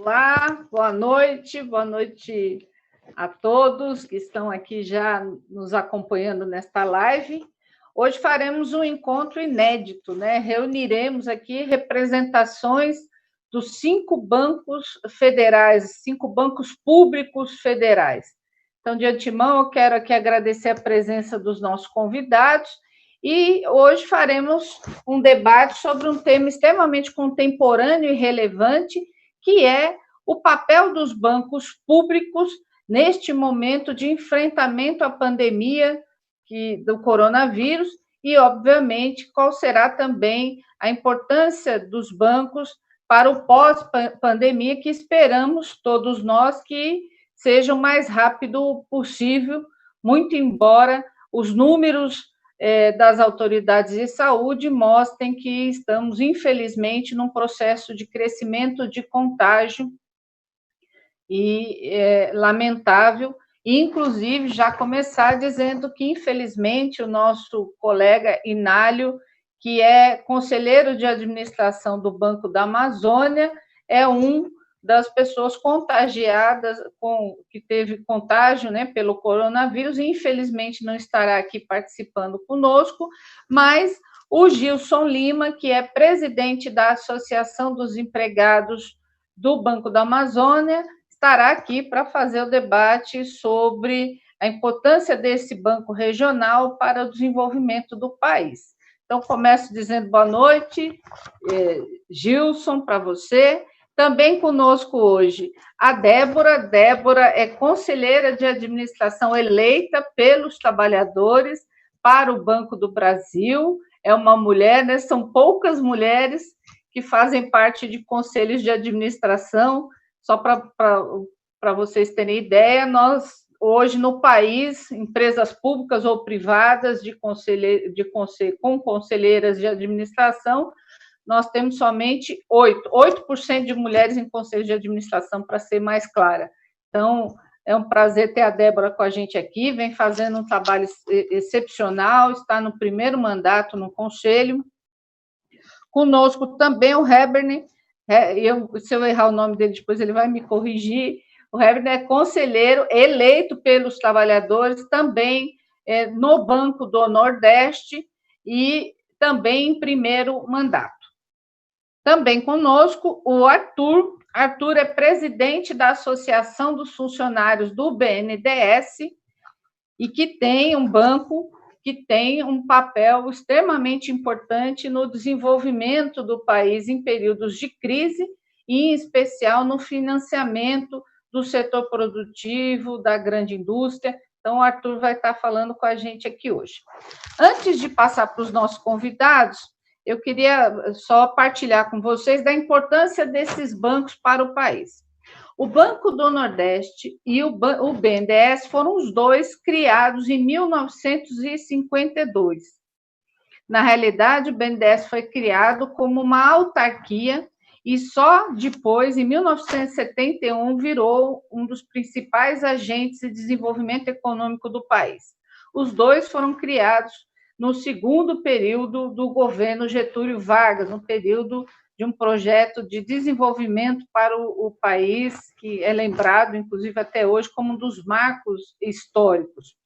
Olá, boa noite a todos que estão aqui já nos acompanhando nesta live. Hoje faremos um encontro inédito, né? Reuniremos aqui representações dos 5 bancos federais, 5 bancos públicos federais. Então, de antemão, eu quero aqui agradecer a presença dos nossos convidados e hoje faremos um debate sobre um tema extremamente contemporâneo e relevante, que é o papel dos bancos públicos neste momento de enfrentamento à pandemia do coronavírus e, obviamente, qual será também a importância dos bancos para o pós-pandemia, que esperamos todos nós que seja o mais rápido possível, muito embora os números das autoridades de saúde mostrem que estamos, infelizmente, num processo de crescimento de contágio e lamentável, e, inclusive, já começar dizendo que, infelizmente, o nosso colega Inálio, que é conselheiro de administração do Banco da Amazônia, é das pessoas contagiadas, que teve contágio, né, pelo coronavírus, e infelizmente não estará aqui participando conosco, mas o Gilson Lima, que é presidente da Associação dos Empregados do Banco da Amazônia, estará aqui para fazer o debate sobre a importância desse banco regional para o desenvolvimento do país. Então, começo dizendo boa noite, Gilson, para você. Também conosco hoje a Débora. Débora é conselheira de administração eleita pelos trabalhadores para o Banco do Brasil. É uma mulher, né? São poucas mulheres que fazem parte de conselhos de administração. Só para vocês terem ideia, nós hoje no país, empresas públicas ou privadas com conselheiras de administração, nós temos somente 8% de mulheres em conselho de administração, para ser mais clara. Então, é um prazer ter a Débora com a gente aqui, vem fazendo um trabalho excepcional, está no primeiro mandato no conselho. Conosco também o Herbert, se eu errar o nome dele, depois ele vai me corrigir. O Herbert é conselheiro eleito pelos trabalhadores, também no Banco do Nordeste e também em primeiro mandato. Também conosco o Arthur. Arthur é presidente da Associação dos Funcionários do BNDES e que tem um banco que tem um papel extremamente importante no desenvolvimento do país em períodos de crise, e em especial no financiamento do setor produtivo, da grande indústria. Então, o Arthur vai estar falando com a gente aqui hoje. Antes de passar para os nossos convidados, eu queria só partilhar com vocês da importância desses bancos para o país. O Banco do Nordeste e o BNDES foram os dois criados em 1952. Na realidade, o BNDES foi criado como uma autarquia e só depois, em 1971, virou um dos principais agentes de desenvolvimento econômico do país. Os dois foram criados no segundo período do governo Getúlio Vargas, no período de um projeto de desenvolvimento para o país, que é lembrado, inclusive, até hoje, como um dos marcos históricos.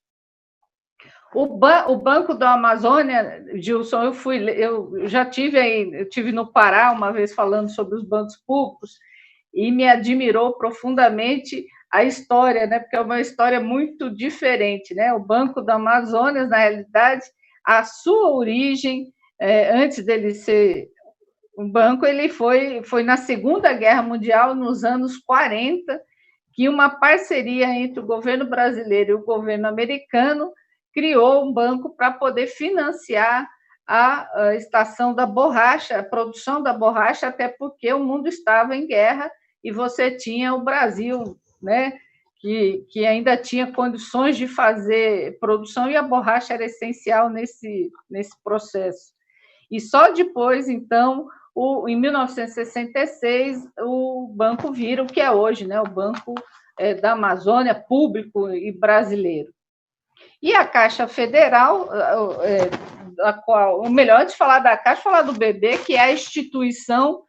O Banco da Amazônia, Gilson, eu já tive no Pará uma vez falando sobre os bancos públicos e me admirou profundamente a história, né? Porque é uma história muito diferente, né? O Banco da Amazônia, na realidade, a sua origem, antes dele ser um banco, ele foi na Segunda Guerra Mundial, nos anos 40, que uma parceria entre o governo brasileiro e o governo americano criou um banco para poder financiar a estação da borracha, a produção da borracha, até porque o mundo estava em guerra e você tinha o Brasil, né, que ainda tinha condições de fazer produção, e a borracha era essencial nesse processo. E só depois, então, em 1966, o banco vira o que é hoje, né, o Banco da Amazônia, público e brasileiro. E a Caixa Federal, a qual, ou melhor, antes de falar da Caixa, falar do BB, que é a instituição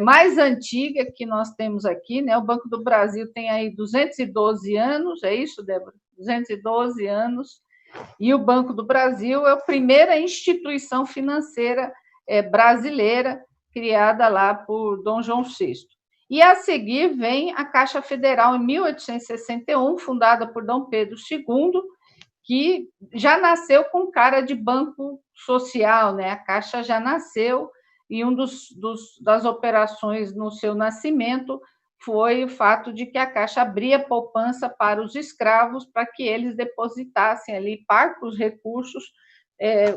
mais antiga que nós temos aqui, né? O Banco do Brasil tem aí 212 anos, é isso, Débora? 212 anos, e o Banco do Brasil é a primeira instituição financeira brasileira criada lá por Dom João VI. E a seguir vem a Caixa Federal, em 1861, fundada por Dom Pedro II, que já nasceu com cara de banco social, né? A Caixa já nasceu, e das operações no seu nascimento foi o fato de que a Caixa abria poupança para os escravos, para que eles depositassem ali parcos recursos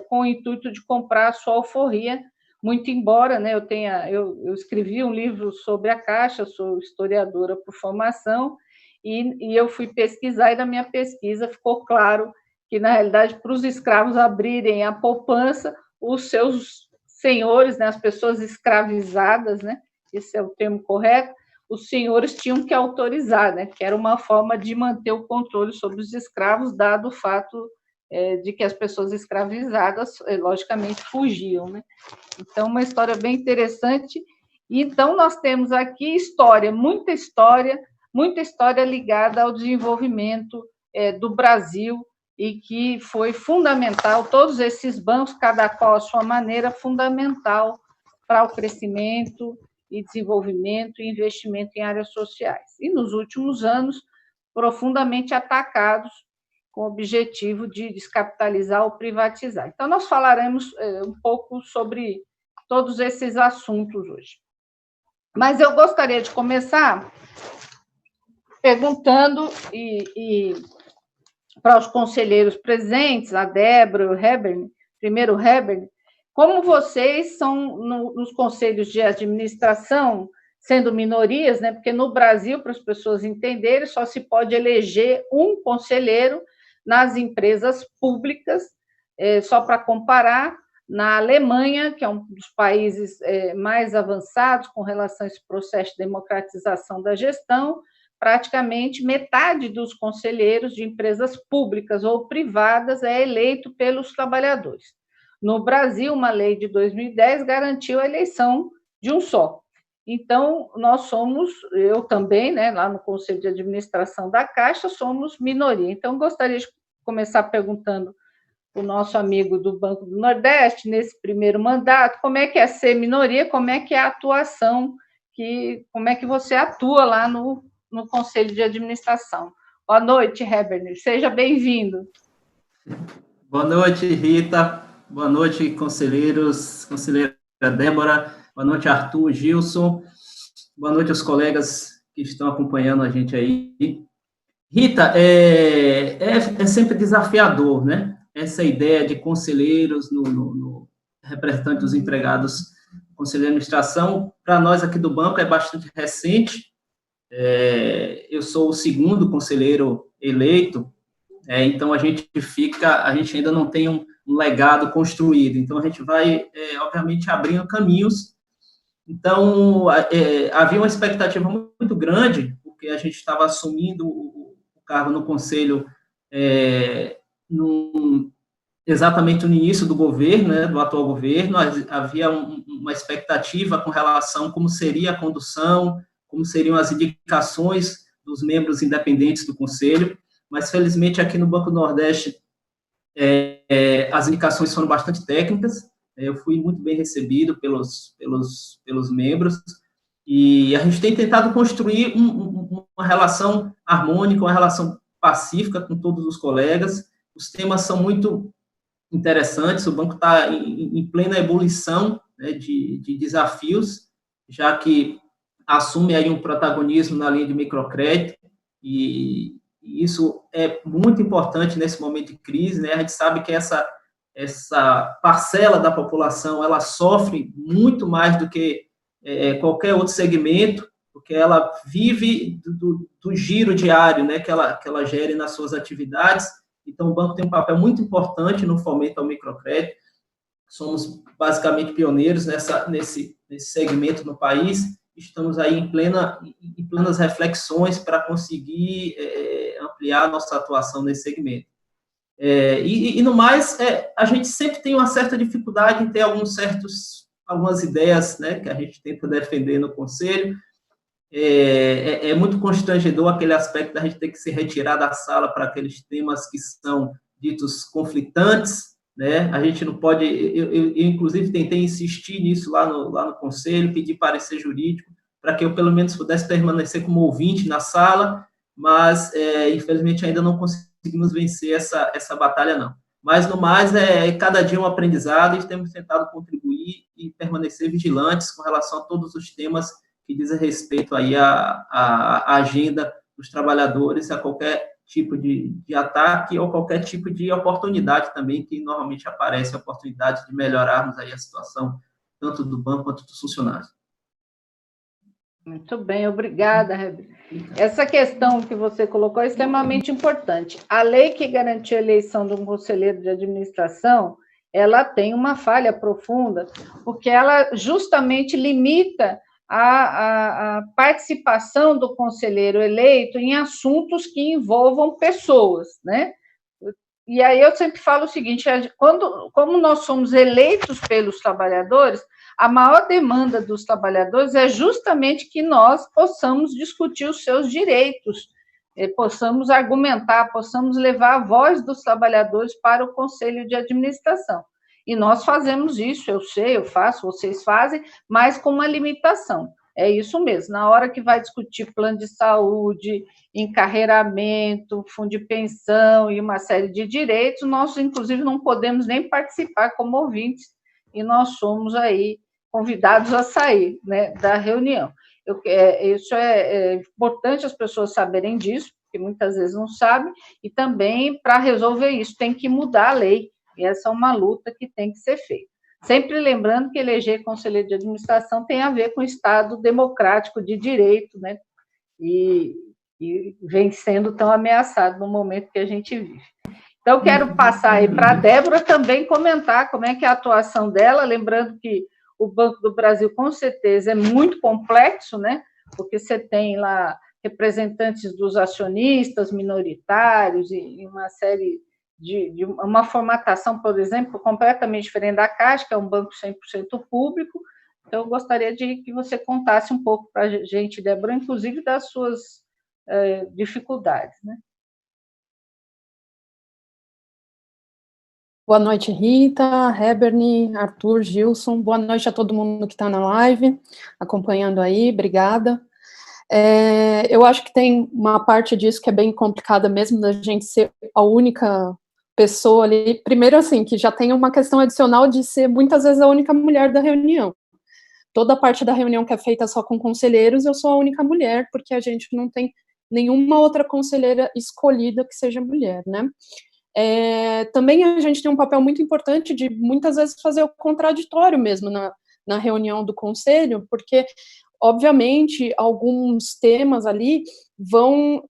com o intuito de comprar a sua alforria, muito embora, né, eu escrevi um livro sobre a Caixa, sou historiadora por formação, e eu fui pesquisar, e na minha pesquisa ficou claro que, na realidade, para os escravos abrirem a poupança, os seus senhores, né, as pessoas escravizadas, né, esse é o termo correto, os senhores tinham que autorizar, né, que era uma forma de manter o controle sobre os escravos, dado o fato de que as pessoas escravizadas, logicamente, fugiam, né? Então, uma história bem interessante. Então, nós temos aqui muita história ligada ao desenvolvimento do Brasil, e que foi fundamental, todos esses bancos, cada qual à sua maneira, fundamental para o crescimento e desenvolvimento e investimento em áreas sociais. E, nos últimos anos, profundamente atacados com o objetivo de descapitalizar ou privatizar. Então, nós falaremos um pouco sobre todos esses assuntos hoje. Mas eu gostaria de começar perguntando para os conselheiros presentes, a Débora, o Hebern, primeiro o Hebern, como vocês são nos conselhos de administração, sendo minorias, né? Porque no Brasil, para as pessoas entenderem, só se pode eleger um conselheiro nas empresas públicas, só para comparar, na Alemanha, que é um dos países mais avançados com relação a esse processo de democratização da gestão, praticamente metade dos conselheiros de empresas públicas ou privadas é eleito pelos trabalhadores. No Brasil, uma lei de 2010 garantiu a eleição de um só. Então, eu também, né, lá no Conselho de Administração da Caixa, somos minoria. Então, gostaria de começar perguntando o nosso amigo do Banco do Nordeste, nesse primeiro mandato, como é que é ser minoria, como é que é a atuação, como é que você atua lá no Conselho de Administração. Boa noite, Heber, seja bem-vindo. Boa noite, Rita. Boa noite, conselheiros, conselheira Débora. Boa noite, Arthur, Gilson. Boa noite aos colegas que estão acompanhando a gente aí. Rita, é sempre desafiador, né? Essa ideia de conselheiros no representante dos empregados, conselheiro de administração, para nós aqui do banco é bastante recente. Eu sou o segundo conselheiro eleito, então a gente ainda não tem um legado construído, então a gente vai, obviamente, abrindo caminhos. Então, havia uma expectativa muito grande, porque a gente estava assumindo o cargo no conselho exatamente no início do governo, né, do atual governo. Havia uma expectativa com relação a como seria a condução, como seriam as indicações dos membros independentes do Conselho, mas, felizmente, aqui no Banco do Nordeste, as indicações foram bastante técnicas. Eu fui muito bem recebido pelos membros, e a gente tem tentado construir uma relação harmônica, uma relação pacífica com todos os colegas. Os temas são muito interessantes, o banco está em plena ebulição, né, de desafios, já que assume aí um protagonismo na linha de microcrédito, e isso é muito importante nesse momento de crise, né? A gente sabe que essa parcela da população, ela sofre muito mais do que qualquer outro segmento, porque ela vive do giro diário, né, que ela gere nas suas atividades. Então, o banco tem um papel muito importante no fomento ao microcrédito. Somos basicamente pioneiros nesse segmento no país. Estamos aí em plenas reflexões para conseguir ampliar a nossa atuação nesse segmento. E no mais, a gente sempre tem uma certa dificuldade em ter alguns certos algumas ideias, né, que a gente tenta defender no Conselho. É muito constrangedor aquele aspecto da gente ter que se retirar da sala para aqueles temas que são ditos conflitantes, né? A gente não pode... Eu inclusive, tentei insistir nisso lá no Conselho, pedir parecer jurídico, para que eu, pelo menos, pudesse permanecer como ouvinte na sala, mas, infelizmente, ainda não conseguimos vencer essa batalha, não. Mas, no mais, cada dia um aprendizado e temos tentado contribuir e permanecer vigilantes com relação a todos os temas que dizem respeito aí à agenda dos trabalhadores, a qualquer tipo de ataque ou qualquer tipo de oportunidade também, que normalmente aparece a oportunidade de melhorarmos aí a situação, tanto do banco quanto dos funcionários. Muito bem, obrigada, Rebeca. Essa questão que você colocou é extremamente importante. A lei que garantiu a eleição de um conselheiro de administração, ela tem uma falha profunda, porque ela justamente limita a participação do conselheiro eleito em assuntos que envolvam pessoas, né? E aí eu sempre falo o seguinte, como nós somos eleitos pelos trabalhadores, a maior demanda dos trabalhadores é justamente que nós possamos discutir os seus direitos, possamos argumentar, possamos levar a voz dos trabalhadores para o Conselho de Administração. E nós fazemos isso, eu sei, eu faço, vocês fazem, mas com uma limitação. É isso mesmo, na hora que vai discutir plano de saúde, encarreiramento, fundo de pensão e uma série de direitos, nós, inclusive, não podemos nem participar como ouvintes, e nós somos aí convidados a sair, né, da reunião. Isso é importante as pessoas saberem disso, porque muitas vezes não sabem, e também, para resolver isso, tem que mudar a lei, e essa é uma luta que tem que ser feita. Sempre lembrando que eleger conselheiro de administração tem a ver com o Estado democrático de direito, né? E vem sendo tão ameaçado no momento que a gente vive. Então, quero passar aí para a Débora também comentar como é que é a atuação dela, lembrando que o Banco do Brasil, com certeza, é muito complexo, né? Porque você tem lá representantes dos acionistas minoritários e uma série de uma formatação, por exemplo, completamente diferente da Caixa, que é um banco 100% público. Então, eu gostaria de que você contasse um pouco para a gente, Débora, inclusive das suas dificuldades, né? Boa noite, Rita, Heberni, Arthur, Gilson. Boa noite a todo mundo que está na live, acompanhando aí, obrigada. Eu acho que tem uma parte disso que é bem complicada mesmo, da gente ser a única pessoa ali. Primeiro, assim, que já tem uma questão adicional de ser, muitas vezes, a única mulher da reunião. Toda a parte da reunião que é feita só com conselheiros, eu sou a única mulher, porque a gente não tem nenhuma outra conselheira escolhida que seja mulher, né? Também a gente tem um papel muito importante de, muitas vezes, fazer o contraditório mesmo na reunião do conselho, porque, obviamente, alguns temas ali vão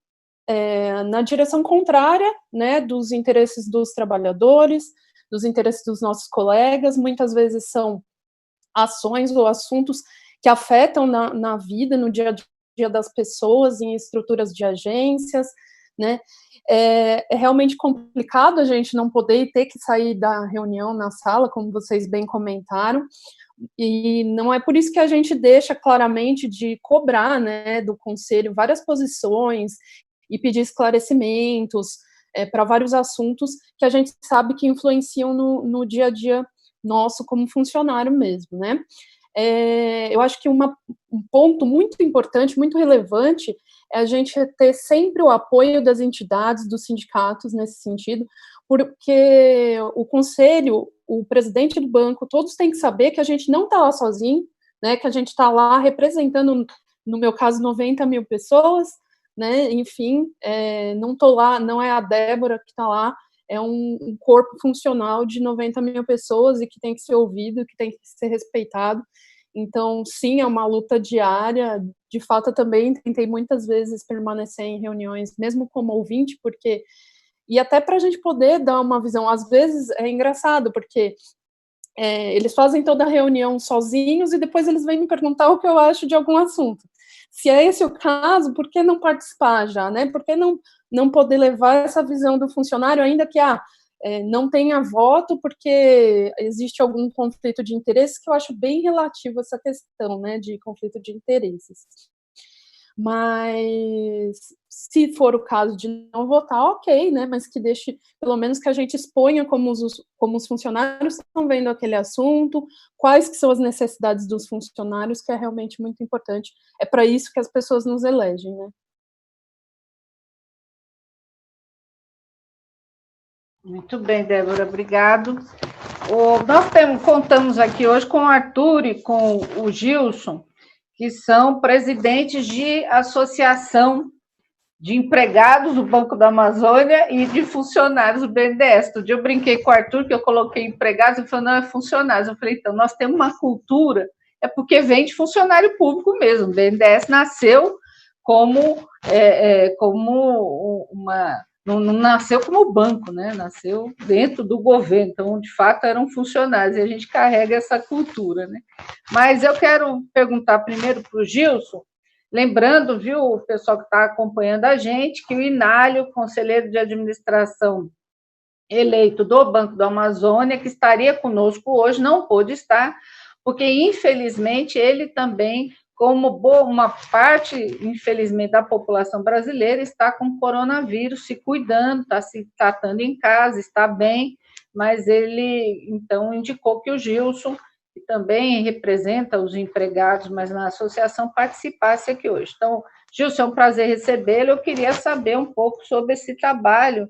na direção contrária, né, dos interesses dos trabalhadores, dos interesses dos nossos colegas, muitas vezes são ações ou assuntos que afetam na vida, no dia a dia das pessoas, em estruturas de agências, né? É realmente complicado a gente não poder ter que sair da reunião na sala, como vocês bem comentaram, e não é por isso que a gente deixa claramente de cobrar, né, do conselho várias posições e pedir esclarecimentos para vários assuntos que a gente sabe que influenciam no dia a dia nosso como funcionário mesmo, né? Eu acho que um ponto muito importante, muito relevante, é a gente ter sempre o apoio das entidades, dos sindicatos nesse sentido, porque o conselho, o presidente do banco, todos têm que saber que a gente não está lá sozinho, né, que a gente está lá representando, no meu caso, 90 mil pessoas, né, enfim, não estou lá, não é a Débora que está lá, é um corpo funcional de 90 mil pessoas e que tem que ser ouvido, que tem que ser respeitado. Então, sim, é uma luta diária. De fato, eu também tentei muitas vezes permanecer em reuniões, mesmo como ouvinte, porque... E até para a gente poder dar uma visão. Às vezes é engraçado, porque eles fazem toda a reunião sozinhos e depois eles vêm me perguntar o que eu acho de algum assunto. Se é esse o caso, por que não participar já, né? Por que não poder levar essa visão do funcionário, ainda que não tenha voto porque existe algum conflito de interesses, que eu acho bem relativo a essa questão, né, de conflito de interesses. Mas, se for o caso de não votar, ok, né, mas que deixe, pelo menos que a gente exponha como os funcionários estão vendo aquele assunto, quais que são as necessidades dos funcionários, que é realmente muito importante. É para isso que as pessoas nos elegem, né? Muito bem, Débora, obrigado. Nós contamos aqui hoje com o Arthur e com o Gilson, que são presidentes de associação de empregados do Banco da Amazônia e de funcionários do BNDES. Outro dia eu brinquei com o Arthur, que eu coloquei empregados, ele falou, não, é funcionários. Eu falei, então, nós temos uma cultura, é porque vem de funcionário público mesmo. O BNDES nasceu como uma... Não nasceu como banco, né? Nasceu dentro do governo, então, de fato, eram funcionários, e a gente carrega essa cultura, né? Mas eu quero perguntar primeiro para o Gilson, lembrando, viu, o pessoal que está acompanhando a gente, que o Inálio, conselheiro de administração eleito do Banco da Amazônia, que estaria conosco hoje, não pôde estar, porque, infelizmente, ele também, como uma parte, infelizmente, da população brasileira, está com coronavírus, se cuidando, está se tratando em casa, está bem, mas ele, então, indicou que o Gilson, que também representa os empregados, mas na associação, participasse aqui hoje. Então, Gilson, é um prazer recebê-lo. Eu queria saber um pouco sobre esse trabalho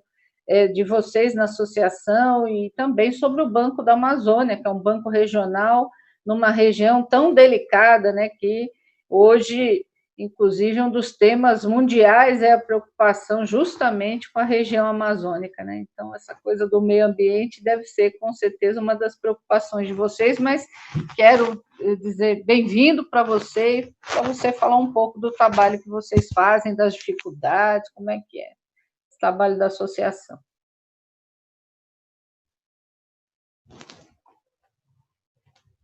de vocês na associação e também sobre o Banco da Amazônia, que é um banco regional numa região tão delicada, né, que hoje, inclusive, um dos temas mundiais é a preocupação justamente com a região amazônica, né? Então, essa coisa do meio ambiente deve ser, com certeza, uma das preocupações de vocês, mas quero dizer bem-vindo para você falar um pouco do trabalho que vocês fazem, das dificuldades, como é que é esse trabalho da associação.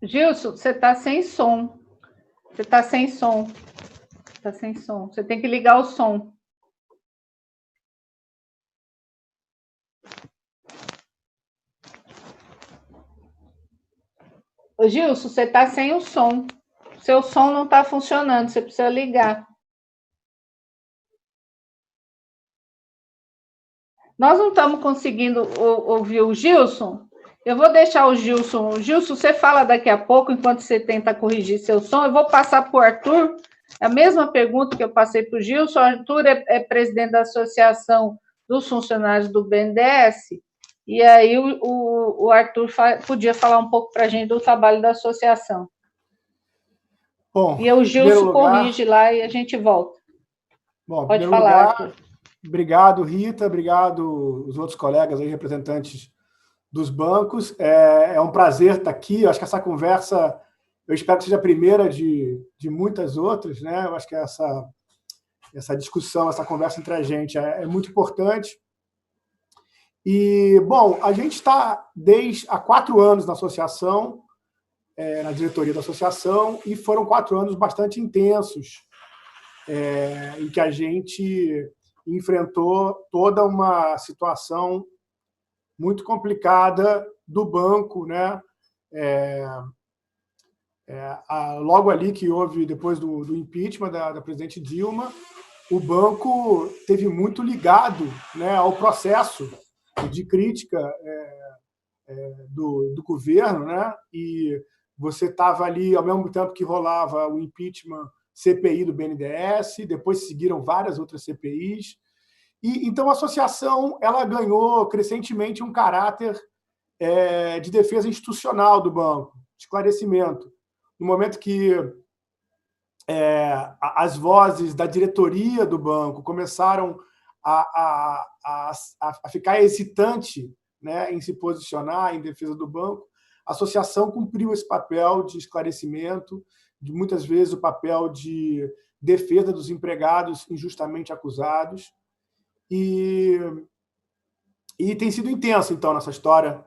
Gilson, você está sem som. Você está sem som. Está sem som. Você tem que ligar o som. Ô, Gilson, você está sem o som. Seu som não está funcionando. Você precisa ligar. Nós não estamos conseguindo ouvir o Gilson. Eu vou deixar o Gilson. Gilson, você fala daqui a pouco, enquanto você tenta corrigir seu som. Eu vou passar para o Arthur. A mesma pergunta que eu passei para o Gilson. O Arthur é presidente da Associação dos Funcionários do BNDES. E aí o Arthur podia falar um pouco para a gente do trabalho da associação. Bom, e o Gilson corrige lá e a gente volta. Bom, pode falar, Arthur. Obrigado, Rita. Obrigado os outros colegas aí, representantes dos bancos. É um prazer estar aqui. Eu acho que essa conversa, eu espero que seja a primeira de muitas outras, né? Eu acho que essa discussão, essa conversa entre a gente é muito importante. E, bom, a gente está há 4 anos na associação, na diretoria da associação, e foram 4 anos bastante intensos, em que a gente enfrentou toda uma situação muito complicada do banco, né? Logo ali que houve, depois do impeachment da presidente Dilma, o banco teve muito ligado, né, ao processo de crítica do governo, né? E você estava ali, ao mesmo tempo que rolava o impeachment, CPI do BNDES, depois seguiram várias outras CPIs. E então a associação ela ganhou crescentemente um caráter de defesa institucional do banco, esclarecimento. No momento que as vozes da diretoria do banco começaram a ficar hesitante, né, em se posicionar em defesa do banco, a associação cumpriu esse papel de esclarecimento, de muitas vezes o papel de defesa dos empregados injustamente acusados, e tem sido intenso, então, nessa história.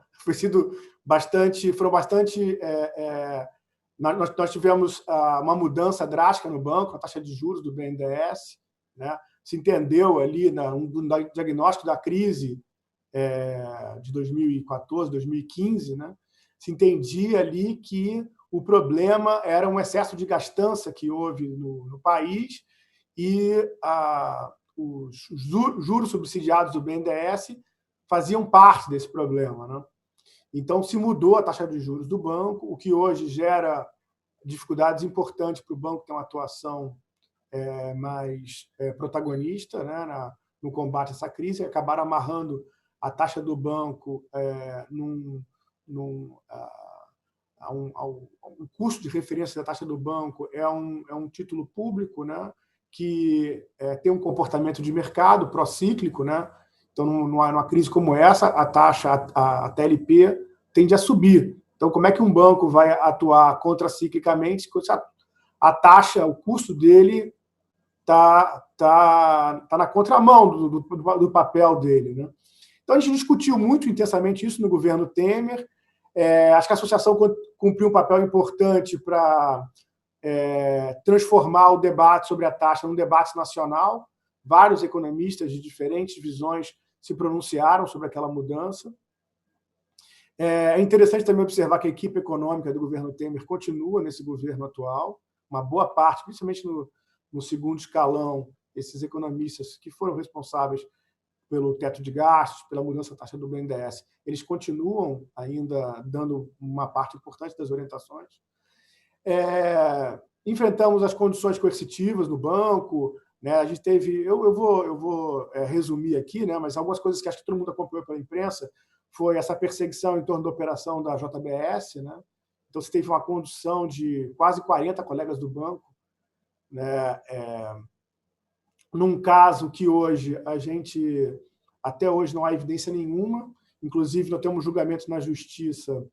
Nós tivemos uma mudança drástica no banco, a taxa de juros do BNDES, né? Se entendeu ali no diagnóstico da crise de 2014, 2015, né, se entendia ali que o problema era um excesso de gastança que houve no país e os juros subsidiados do BNDES faziam parte desse problema, né? Então, se mudou a taxa de juros do banco, o que hoje gera dificuldades importantes para o banco ter uma atuação mais protagonista, né, no combate a essa crise. Acabaram amarrando a taxa do banco um custo de referência da taxa do banco é um título público, né, que tem um comportamento de mercado procíclico, né? Então, numa crise como essa, a taxa, a TLP, tende a subir. Então, como é que um banco vai atuar contraciclicamente se a taxa, o custo dele está na contramão do papel dele, né? Então, a gente discutiu muito intensamente isso no governo Temer. Acho que a associação cumpriu um papel importante para transformar o debate sobre a taxa num debate nacional. Vários economistas de diferentes visões se pronunciaram sobre aquela mudança. É interessante também observar que a equipe econômica do governo Temer continua nesse governo atual. Uma boa parte, principalmente no segundo escalão, esses economistas que foram responsáveis pelo teto de gastos, pela mudança da taxa do BNDES, eles continuam ainda dando uma parte importante das orientações. Enfrentamos as condições coercitivas no banco, né? A gente teve, eu vou resumir aqui, né? Mas algumas coisas que acho que todo mundo acompanhou pela imprensa foi essa perseguição em torno da operação da JBS, né? Então, você teve uma condução de quase 40 colegas do banco, né? Num caso que hoje até hoje não há evidência nenhuma, inclusive nós temos julgamento na justiça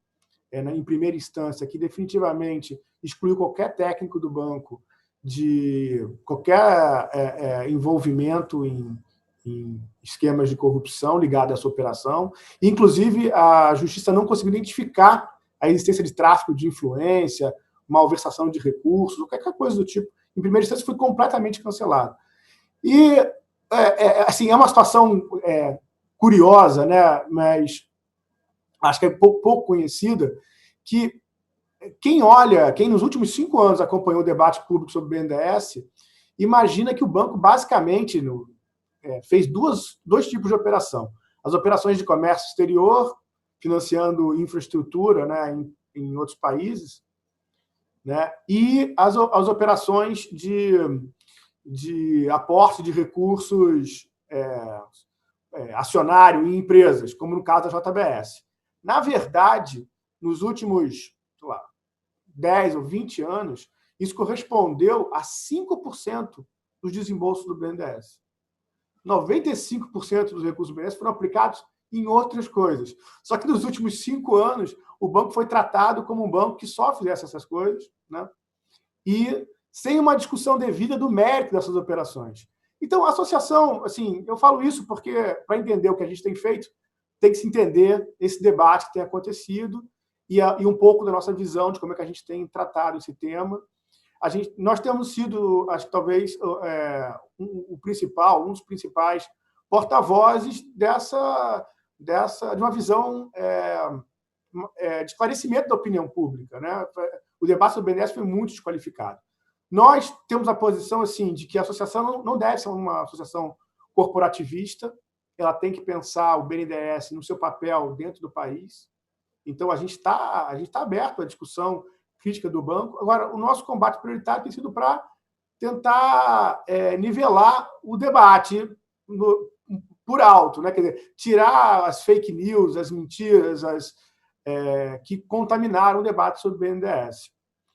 em primeira instância que definitivamente excluiu qualquer técnico do banco de qualquer envolvimento em esquemas de corrupção ligados a essa operação. Inclusive, a justiça não conseguiu identificar a existência de tráfico de influência, malversação de recursos, qualquer coisa do tipo. Em primeira instância, foi completamente cancelado. E, assim, é uma situação curiosa, né? Mas acho que é pouco conhecida, que quem nos últimos 5 anos acompanhou o debate público sobre o BNDES, imagina que o banco basicamente fez dois tipos de operação. As operações de comércio exterior, financiando infraestrutura, né, em outros países, né, e as operações de aporte de recursos acionário em empresas, como no caso da JBS. Na verdade, nos últimos 10 ou 20 anos, isso correspondeu a 5% dos desembolsos do BNDES. 95% dos recursos do BNDES foram aplicados em outras coisas. Só que nos últimos 5 anos, o banco foi tratado como um banco que só fizesse essas coisas, né? E sem uma discussão devida do mérito dessas operações. Então, a associação, assim, eu falo isso porque, para entender o que a gente tem feito, tem que se entender esse debate que tem acontecido e um pouco da nossa visão de como é que a gente tem tratado esse tema. Nós temos sido, acho que talvez, um dos principais porta-vozes de uma visão de esclarecimento da opinião pública, né? O debate sobre o BNDES foi muito desqualificado. Nós temos a posição assim, de que a associação não deve ser uma associação corporativista, ela tem que pensar o BNDES no seu papel dentro do país. Então, a gente está aberto à discussão crítica do banco. Agora, o nosso combate prioritário tem sido para tentar nivelar o debate por alto, né? Quer dizer, tirar as fake news, as mentiras, que contaminaram o debate sobre o BNDES.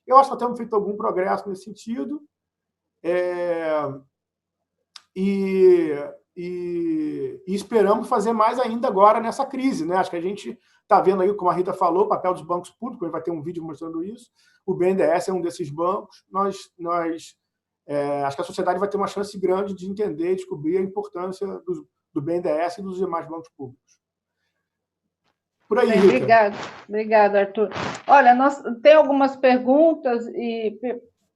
Eu acho que nós temos feito algum progresso nesse sentido. E esperamos fazer mais ainda agora nessa crise, né? Acho que a gente está vendo aí, como a Rita falou, o papel dos bancos públicos, a gente vai ter um vídeo mostrando isso. O BNDES é um desses bancos. Acho que a sociedade vai ter uma chance grande de entender e descobrir a importância do BNDES e dos demais bancos públicos. Por aí, Rita. Obrigado, Arthur. Olha, tem algumas perguntas e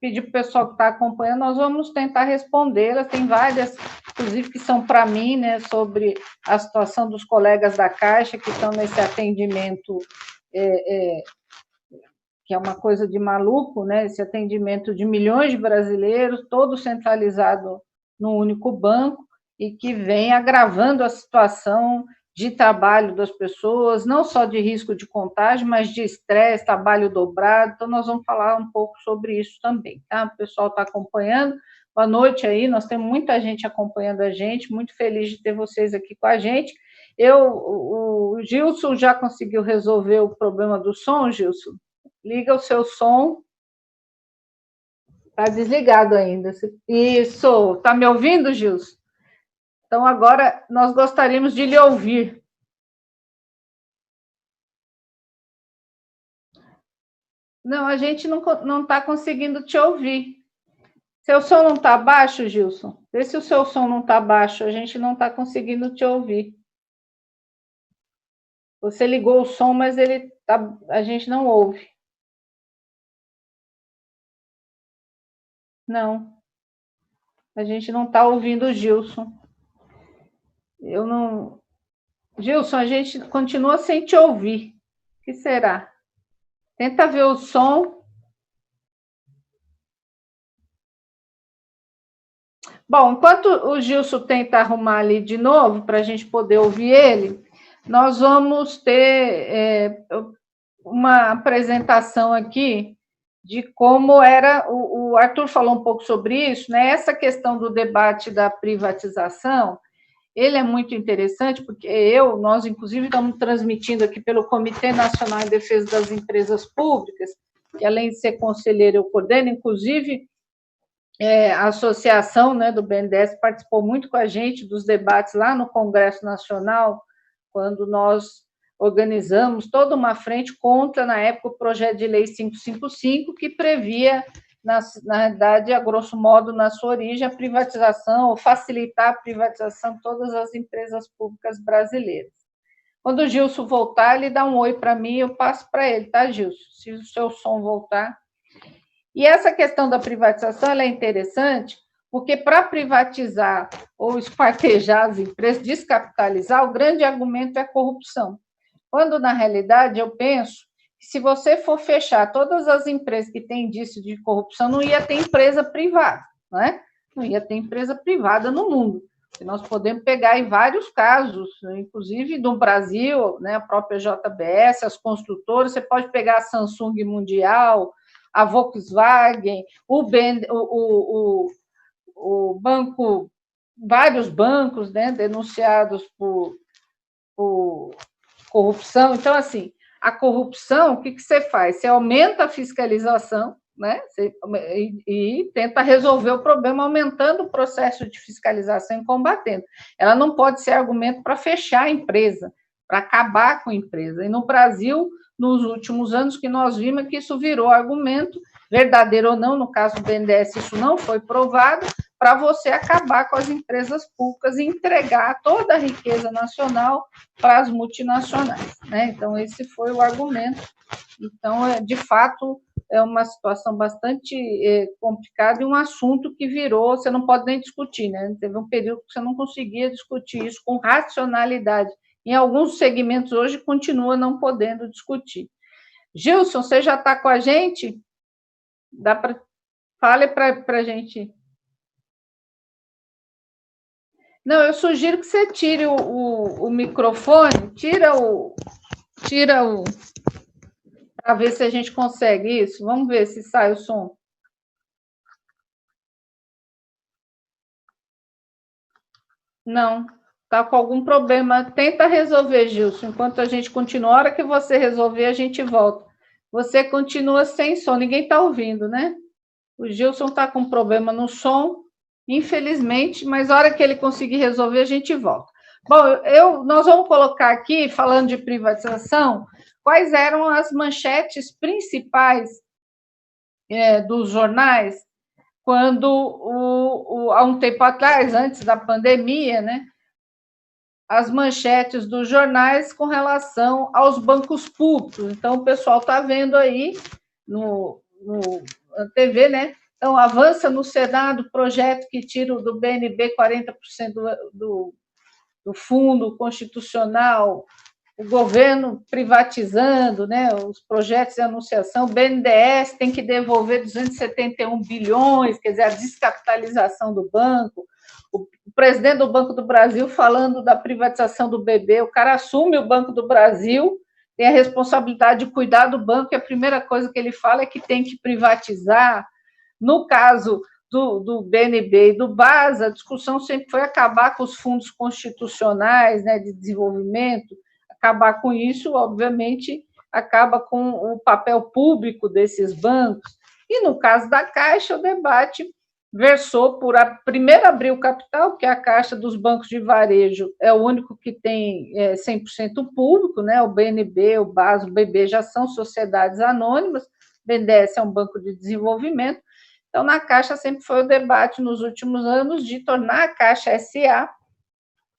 pedir para o pessoal que está acompanhando, nós vamos tentar respondê-las. Tem várias, inclusive, que são para mim, né, sobre a situação dos colegas da Caixa que estão nesse atendimento, que é uma coisa de maluco, né, esse atendimento de milhões de brasileiros, todo centralizado num único banco, e que vem agravando a situação de trabalho das pessoas, não só de risco de contágio, mas de estresse, trabalho dobrado. Então, nós vamos falar um pouco sobre isso também, tá? O pessoal está acompanhando. Boa noite aí, nós temos muita gente acompanhando a gente, muito feliz de ter vocês aqui com a gente. O Gilson já conseguiu resolver o problema do som, Gilson? Liga o seu som. Está desligado ainda. Isso. Está me ouvindo, Gilson? Então, agora, nós gostaríamos de lhe ouvir. Não, a gente não está conseguindo te ouvir. Seu som não está baixo, Gilson? Vê se o seu som não está baixo, a gente não está conseguindo te ouvir. Você ligou o som, mas a gente não ouve. Não. A gente não está ouvindo o Gilson. Eu não... Gilson, a gente continua sem te ouvir. O que será? Tenta ver o som. Bom, enquanto o Gilson tenta arrumar ali de novo, para a gente poder ouvir ele, nós vamos ter uma apresentação aqui de como era... O Arthur falou um pouco sobre isso, né? Essa questão do debate da privatização, ele é muito interessante, porque nós, inclusive, estamos transmitindo aqui pelo Comitê Nacional em Defesa das Empresas Públicas, que, além de ser conselheiro, eu coordeno, inclusive, a associação, né, do BNDES participou muito com a gente dos debates lá no Congresso Nacional, quando nós organizamos toda uma frente contra, na época, o projeto de lei 555, que previa, na realidade, a grosso modo, na sua origem, a privatização, ou facilitar a privatização de todas as empresas públicas brasileiras. Quando o Gilson voltar, ele dá um oi para mim e eu passo para ele, tá, Gilson? Se o seu som voltar. E essa questão da privatização ela é interessante, porque para privatizar ou esquartejar as empresas, descapitalizar, o grande argumento é a corrupção. Quando, na realidade, eu penso que se você for fechar todas as empresas que têm indício de corrupção, não ia ter empresa privada, não é? Não ia ter empresa privada no mundo. E nós podemos pegar em vários casos, inclusive no Brasil, né, a própria JBS, as construtoras, você pode pegar a Samsung Mundial, a Volkswagen, o banco, vários bancos, né, denunciados por corrupção. Então, assim, a corrupção, o que você faz? Você aumenta a fiscalização, né, e tenta resolver o problema aumentando o processo de fiscalização e combatendo. Ela não pode ser argumento para fechar a empresa, para acabar com a empresa. E no Brasil, nos últimos anos, que nós vimos que isso virou argumento, verdadeiro ou não, no caso do BNDES, isso não foi provado, para você acabar com as empresas públicas e entregar toda a riqueza nacional para as multinacionais, né? Então, esse foi o argumento. Então, de fato, é uma situação bastante complicada e um assunto que virou, você não pode nem discutir, né? Teve um período que você não conseguia discutir isso com racionalidade. Em alguns segmentos hoje continua não podendo discutir. Gilson, você já está com a gente? Fale para a gente. Não, eu sugiro que você tire o microfone, tira o para ver se a gente consegue isso. Vamos ver se sai o som. Não, está com algum problema. Tenta resolver, Gilson. Enquanto a gente continua, a hora que você resolver, a gente volta. Você continua sem som, ninguém está ouvindo, né? O Gilson está com problema no som, infelizmente, mas a hora que ele conseguir resolver, a gente volta. Bom, nós vamos colocar aqui, falando de privatização, quais eram as manchetes principais dos jornais quando, há um tempo atrás, antes da pandemia, né, as manchetes dos jornais com relação aos bancos públicos. Então, o pessoal está vendo aí na TV, né, Então, avança no Senado projeto que tira do BNB 40% do fundo constitucional, o governo privatizando, né, os projetos de anunciação, o BNDES tem que devolver 271 bilhões, quer dizer, a descapitalização do banco, o presidente do Banco do Brasil falando da privatização do BB, o cara assume o Banco do Brasil, tem a responsabilidade de cuidar do banco, e a primeira coisa que ele fala é que tem que privatizar. No caso do BNB e do BAS, a discussão sempre foi acabar com os fundos constitucionais, né, de desenvolvimento. Acabar com isso, obviamente, acaba com o papel público desses bancos. E, no caso da Caixa, o debate versou por primeiro abrir o capital, que é a Caixa dos bancos de varejo é o único que tem 100% público, né? O BNB, o BAS, o BB já são sociedades anônimas, o BNDES é um banco de desenvolvimento. Então, na Caixa sempre foi o debate nos últimos anos de tornar a Caixa SA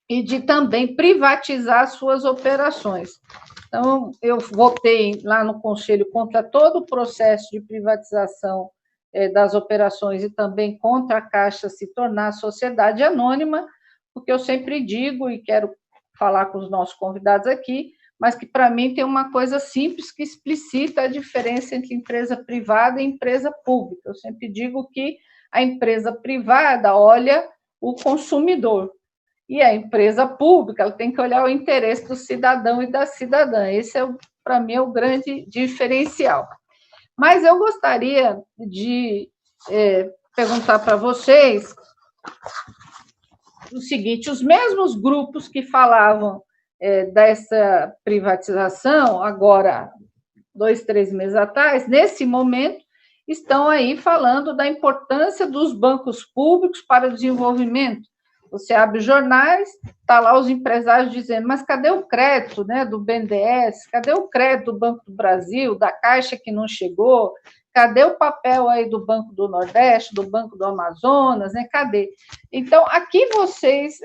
e de também privatizar suas operações. Então, eu votei lá no Conselho contra todo o processo de privatização das operações e também contra a Caixa se tornar sociedade anônima, porque eu sempre digo, e quero falar com os nossos convidados aqui, mas que, para mim, tem uma coisa simples que explicita a diferença entre empresa privada e empresa pública. Eu sempre digo que a empresa privada olha o consumidor, e a empresa pública ela tem que olhar o interesse do cidadão e da cidadã. Esse, para mim, é o grande diferencial. Mas eu gostaria de perguntar para vocês o seguinte: os mesmos grupos que falavam dessa privatização, agora, 2, 3 meses atrás, nesse momento, estão aí falando da importância dos bancos públicos para o desenvolvimento. Você abre jornais, está lá os empresários dizendo, mas cadê o crédito, né, do BNDES? Cadê o crédito do Banco do Brasil, da Caixa que não chegou? Cadê o papel aí do Banco do Nordeste, do Banco do Amazonas, né? Cadê? Então, aqui vocês...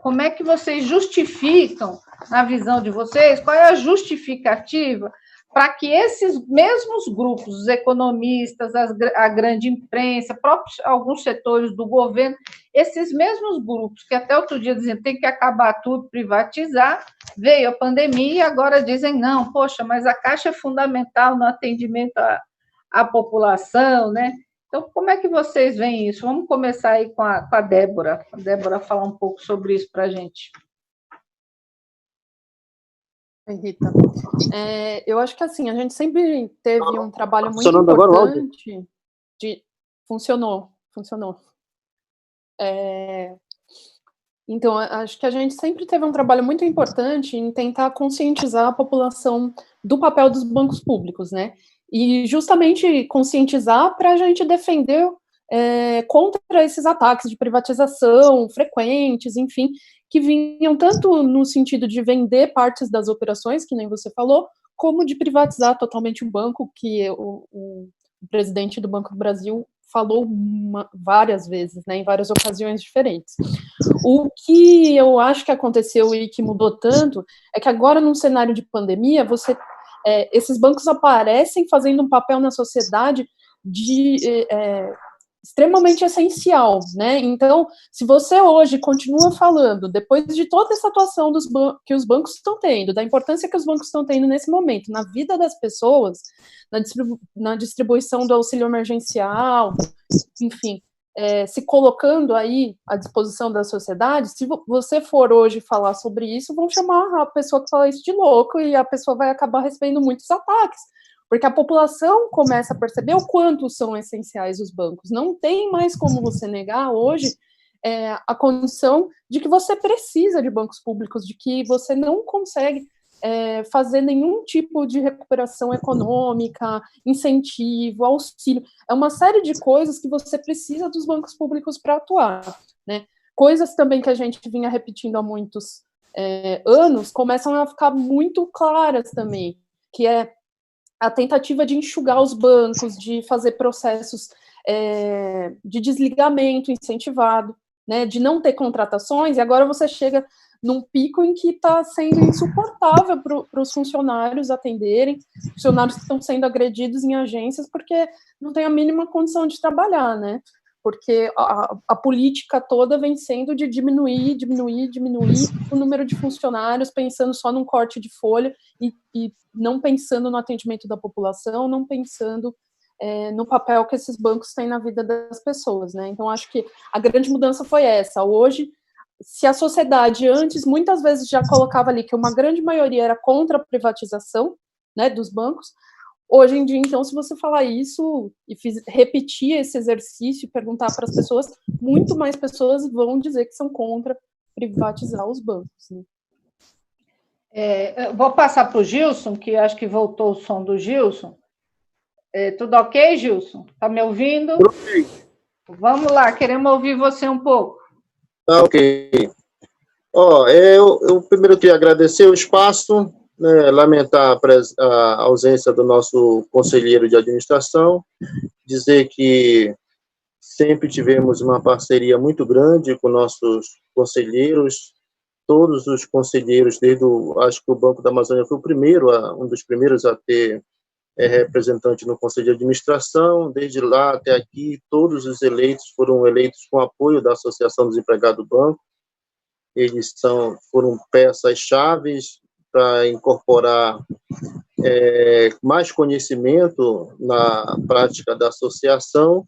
como é que vocês justificam, na visão de vocês, qual é a justificativa para que esses mesmos grupos, os economistas, a grande imprensa, próprios alguns setores do governo, esses mesmos grupos que até outro dia diziam tem que acabar tudo, privatizar, veio a pandemia e agora dizem não, poxa, mas a Caixa é fundamental no atendimento à população, né? Então, como é que vocês veem isso? Vamos começar aí com a Débora. A Débora falar um pouco sobre isso para a gente. Oi, Rita. Eu acho que assim, a gente sempre teve um trabalho muito importante Funcionou. Então, acho que a gente sempre teve um trabalho muito importante em tentar conscientizar a população do papel dos bancos públicos, né? E justamente conscientizar para a gente defender contra esses ataques de privatização frequentes, enfim, que vinham tanto no sentido de vender partes das operações, que nem você falou, como de privatizar totalmente o banco, que o presidente do Banco do Brasil falou várias vezes, né, em várias ocasiões diferentes. O que eu acho que aconteceu e que mudou tanto é que agora, num cenário de pandemia, esses bancos aparecem fazendo um papel na sociedade extremamente essencial, né? Então, se você hoje continua falando, depois de toda essa atuação que os bancos estão tendo, da importância que os bancos estão tendo nesse momento, na vida das pessoas, na distribuição do auxílio emergencial, enfim, se colocando aí à disposição da sociedade, se você for hoje falar sobre isso, vão chamar a pessoa que fala isso de louco e a pessoa vai acabar recebendo muitos ataques, porque a população começa a perceber o quanto são essenciais os bancos. Não tem mais como você negar hoje a condição de que você precisa de bancos públicos, de que você não consegue fazer nenhum tipo de recuperação econômica, incentivo, auxílio. É uma série de coisas que você precisa dos bancos públicos para atuar, né? Coisas também que a gente vinha repetindo há muitos anos começam a ficar muito claras também, que é a tentativa de enxugar os bancos, de fazer processos de desligamento incentivado, né, de não ter contratações, e agora você chega num pico em que está sendo insuportável para os funcionários atenderem, funcionários que estão sendo agredidos em agências porque não tem a mínima condição de trabalhar, né? Porque a política toda vem sendo de diminuir o número de funcionários, pensando só num corte de folha e não pensando no atendimento da população, não pensando no papel que esses bancos têm na vida das pessoas, né? Então, acho que a grande mudança foi essa. Hoje, se a sociedade antes, muitas vezes, já colocava ali que uma grande maioria era contra a privatização, né, dos bancos, hoje em dia, então, se você falar isso e repetir esse exercício e perguntar para as pessoas, muito mais pessoas vão dizer que são contra privatizar os bancos, né? Vou passar para o Gilson, que acho que voltou o som do Gilson. Tudo ok, Gilson? Está me ouvindo? Ok. Vamos lá, queremos ouvir você um pouco. Ok. Eu primeiro queria agradecer o espaço, né, lamentar a ausência do nosso conselheiro de administração, dizer que sempre tivemos uma parceria muito grande com nossos conselheiros, todos os conselheiros, acho que o Banco da Amazônia foi um dos primeiros a ter representante no Conselho de Administração, desde lá até aqui, todos os eleitos foram eleitos com apoio da Associação dos Empregados do Banco. Eles foram peças-chaves para incorporar mais conhecimento na prática da associação.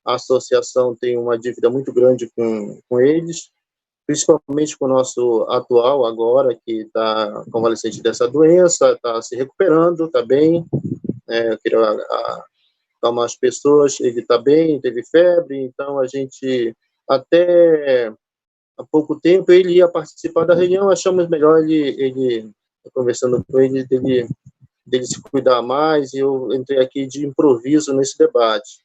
A associação tem uma dívida muito grande com eles, principalmente com o nosso atual agora, que está convalescente dessa doença, está se recuperando, está bem. Eu queria acalmar as pessoas, ele está bem, teve febre, então a gente, até há pouco tempo, ele ia participar da reunião, achamos melhor ele conversando com ele, dele se cuidar mais, e eu entrei aqui de improviso nesse debate.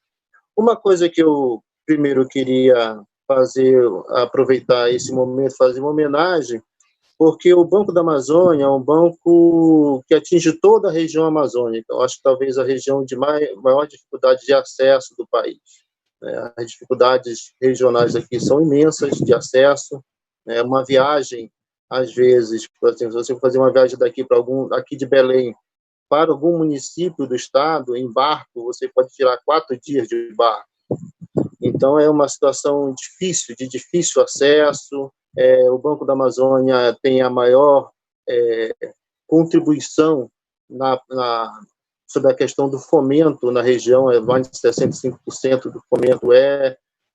Uma coisa que eu primeiro queria aproveitar esse momento, fazer uma homenagem, porque o Banco da Amazônia é um banco que atinge toda a região amazônica. Eu acho que talvez a região de maior dificuldade de acesso do país. As dificuldades regionais aqui são imensas de acesso. Uma viagem, às vezes, por exemplo, se você fazer uma viagem aqui de Belém para algum município do estado, em barco, você pode tirar 4 dias de barco. Então, é uma situação difícil, de difícil acesso. O Banco da Amazônia tem a maior contribuição sobre a questão do fomento na região, mais de 65% do fomento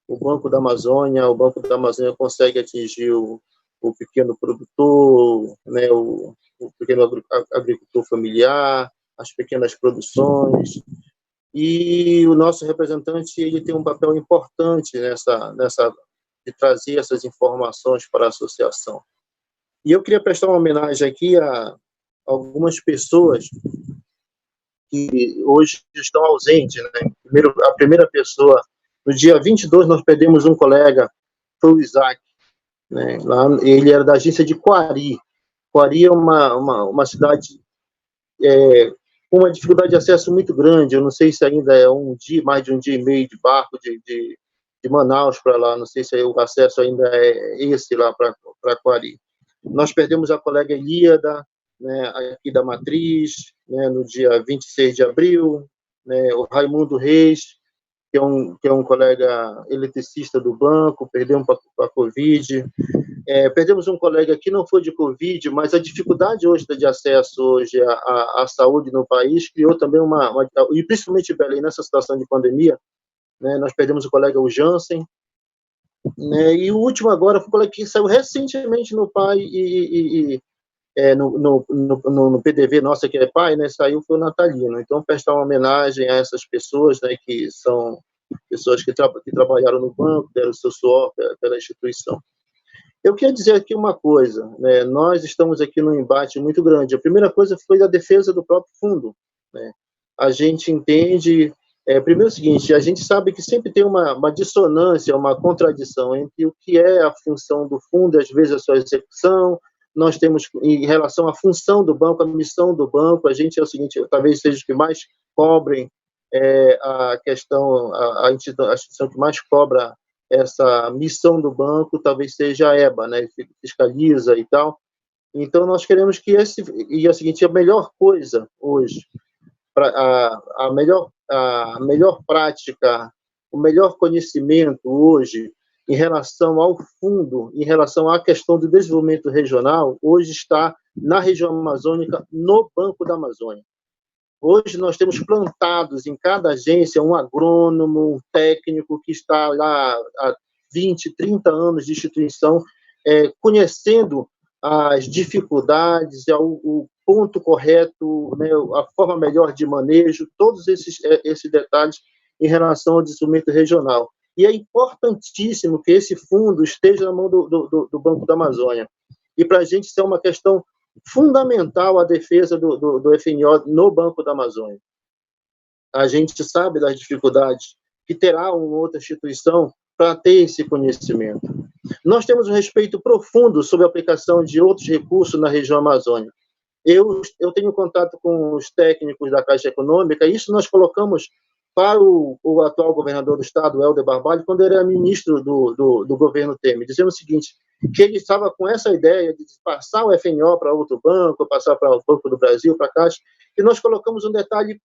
o Banco da Amazônia. O Banco da Amazônia consegue atingir o pequeno produtor, né, o pequeno agricultor familiar, as pequenas produções. E o nosso representante, ele tem um papel importante de trazer essas informações para a associação. E eu queria prestar uma homenagem aqui a algumas pessoas que hoje estão ausentes, né? A primeira pessoa, no dia 22, nós perdemos um colega, foi o Isaac, né? Ele era da agência de Coari. Coari é uma cidade com uma dificuldade de acesso muito grande. Eu não sei se ainda é mais de um dia e meio de barco de Manaus para lá, não sei se o acesso ainda é esse lá para Coari. Nós perdemos a colega Elíada, né, aqui da Matriz, né, no dia 26 de abril, né, o Raimundo Reis, que é um colega eletricista do banco, perdemos para a Covid. Perdemos um colega que não foi de Covid, mas a dificuldade hoje de acesso hoje à saúde no país criou também e principalmente Belém, nessa situação de pandemia, né, nós perdemos o colega, o Jansen, né, e o último agora foi o colega que saiu recentemente no PAI no PDV nossa, que é PAI, né, saiu, foi o Natalino. Então, prestar uma homenagem a essas pessoas, né, que são pessoas que trabalharam no banco, deram o seu suor pela instituição. Eu queria dizer aqui uma coisa, né, nós estamos aqui num embate muito grande. A primeira coisa foi a defesa do próprio fundo, né. A gente entende, primeiro o seguinte, a gente sabe que sempre tem uma dissonância, uma contradição entre o que é a função do fundo, às vezes a sua execução. Nós temos, em relação à função do banco, a missão do banco, a gente é o seguinte, talvez seja os que mais cobrem a questão, a instituição que mais cobra essa missão do banco talvez seja a EBA, né, fiscaliza e tal. Então, nós queremos que a melhor coisa hoje, a melhor prática, o melhor conhecimento hoje em relação ao fundo, em relação à questão do desenvolvimento regional, hoje está na região amazônica, no Banco da Amazônia. Hoje nós temos plantados em cada agência um agrônomo, um técnico que está lá há 20, 30 anos de instituição, conhecendo as dificuldades, o ponto correto, né, a forma melhor de manejo, todos esses detalhes em relação ao desenvolvimento regional. E é importantíssimo que esse fundo esteja na mão do Banco da Amazônia. E para a gente isso é uma questão fundamental, a defesa do FNO no Banco da Amazônia. A gente sabe das dificuldades que terá uma outra instituição para ter esse conhecimento. Nós temos um respeito profundo sobre a aplicação de outros recursos na região amazônica. Eu tenho contato com os técnicos da Caixa Econômica, e isso nós colocamos para o atual governador do estado, Helder Barbalho, quando ele era ministro do governo Temer, dizendo o seguinte, que ele estava com essa ideia de passar o FNO para outro banco, passar para o Banco do Brasil, para a Caixa, e nós colocamos um detalhe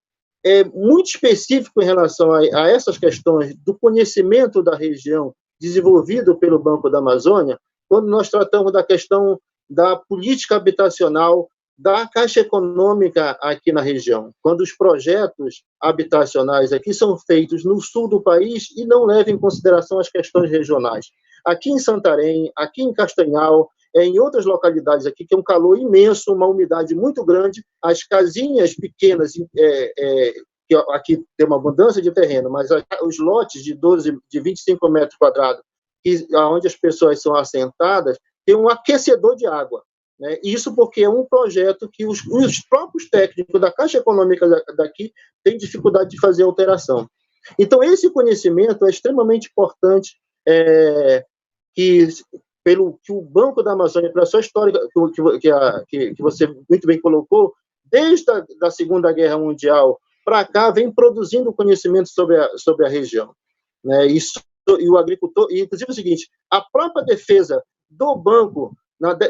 muito específico em relação a essas questões do conhecimento da região desenvolvido pelo Banco da Amazônia, quando nós tratamos da questão da política habitacional da Caixa Econômica aqui na região, quando os projetos habitacionais aqui são feitos no sul do país e não levam em consideração as questões regionais. Aqui em Santarém, aqui em Castanhal, em outras localidades aqui, que é um calor imenso, uma umidade muito grande, as casinhas pequenas, que aqui tem uma abundância de terreno, mas os lotes de 25 metros quadrados, onde as pessoas são assentadas, tem um aquecedor de água. Né? Isso porque é um projeto que os próprios técnicos da Caixa Econômica daqui têm dificuldade de fazer alteração. Então, esse conhecimento é extremamente importante, que o Banco da Amazônia, pela sua história que você muito bem colocou, desde a Segunda Guerra Mundial para cá, vem produzindo conhecimento sobre a região. Né? E o agricultor, e inclusive o seguinte, a própria defesa do banco,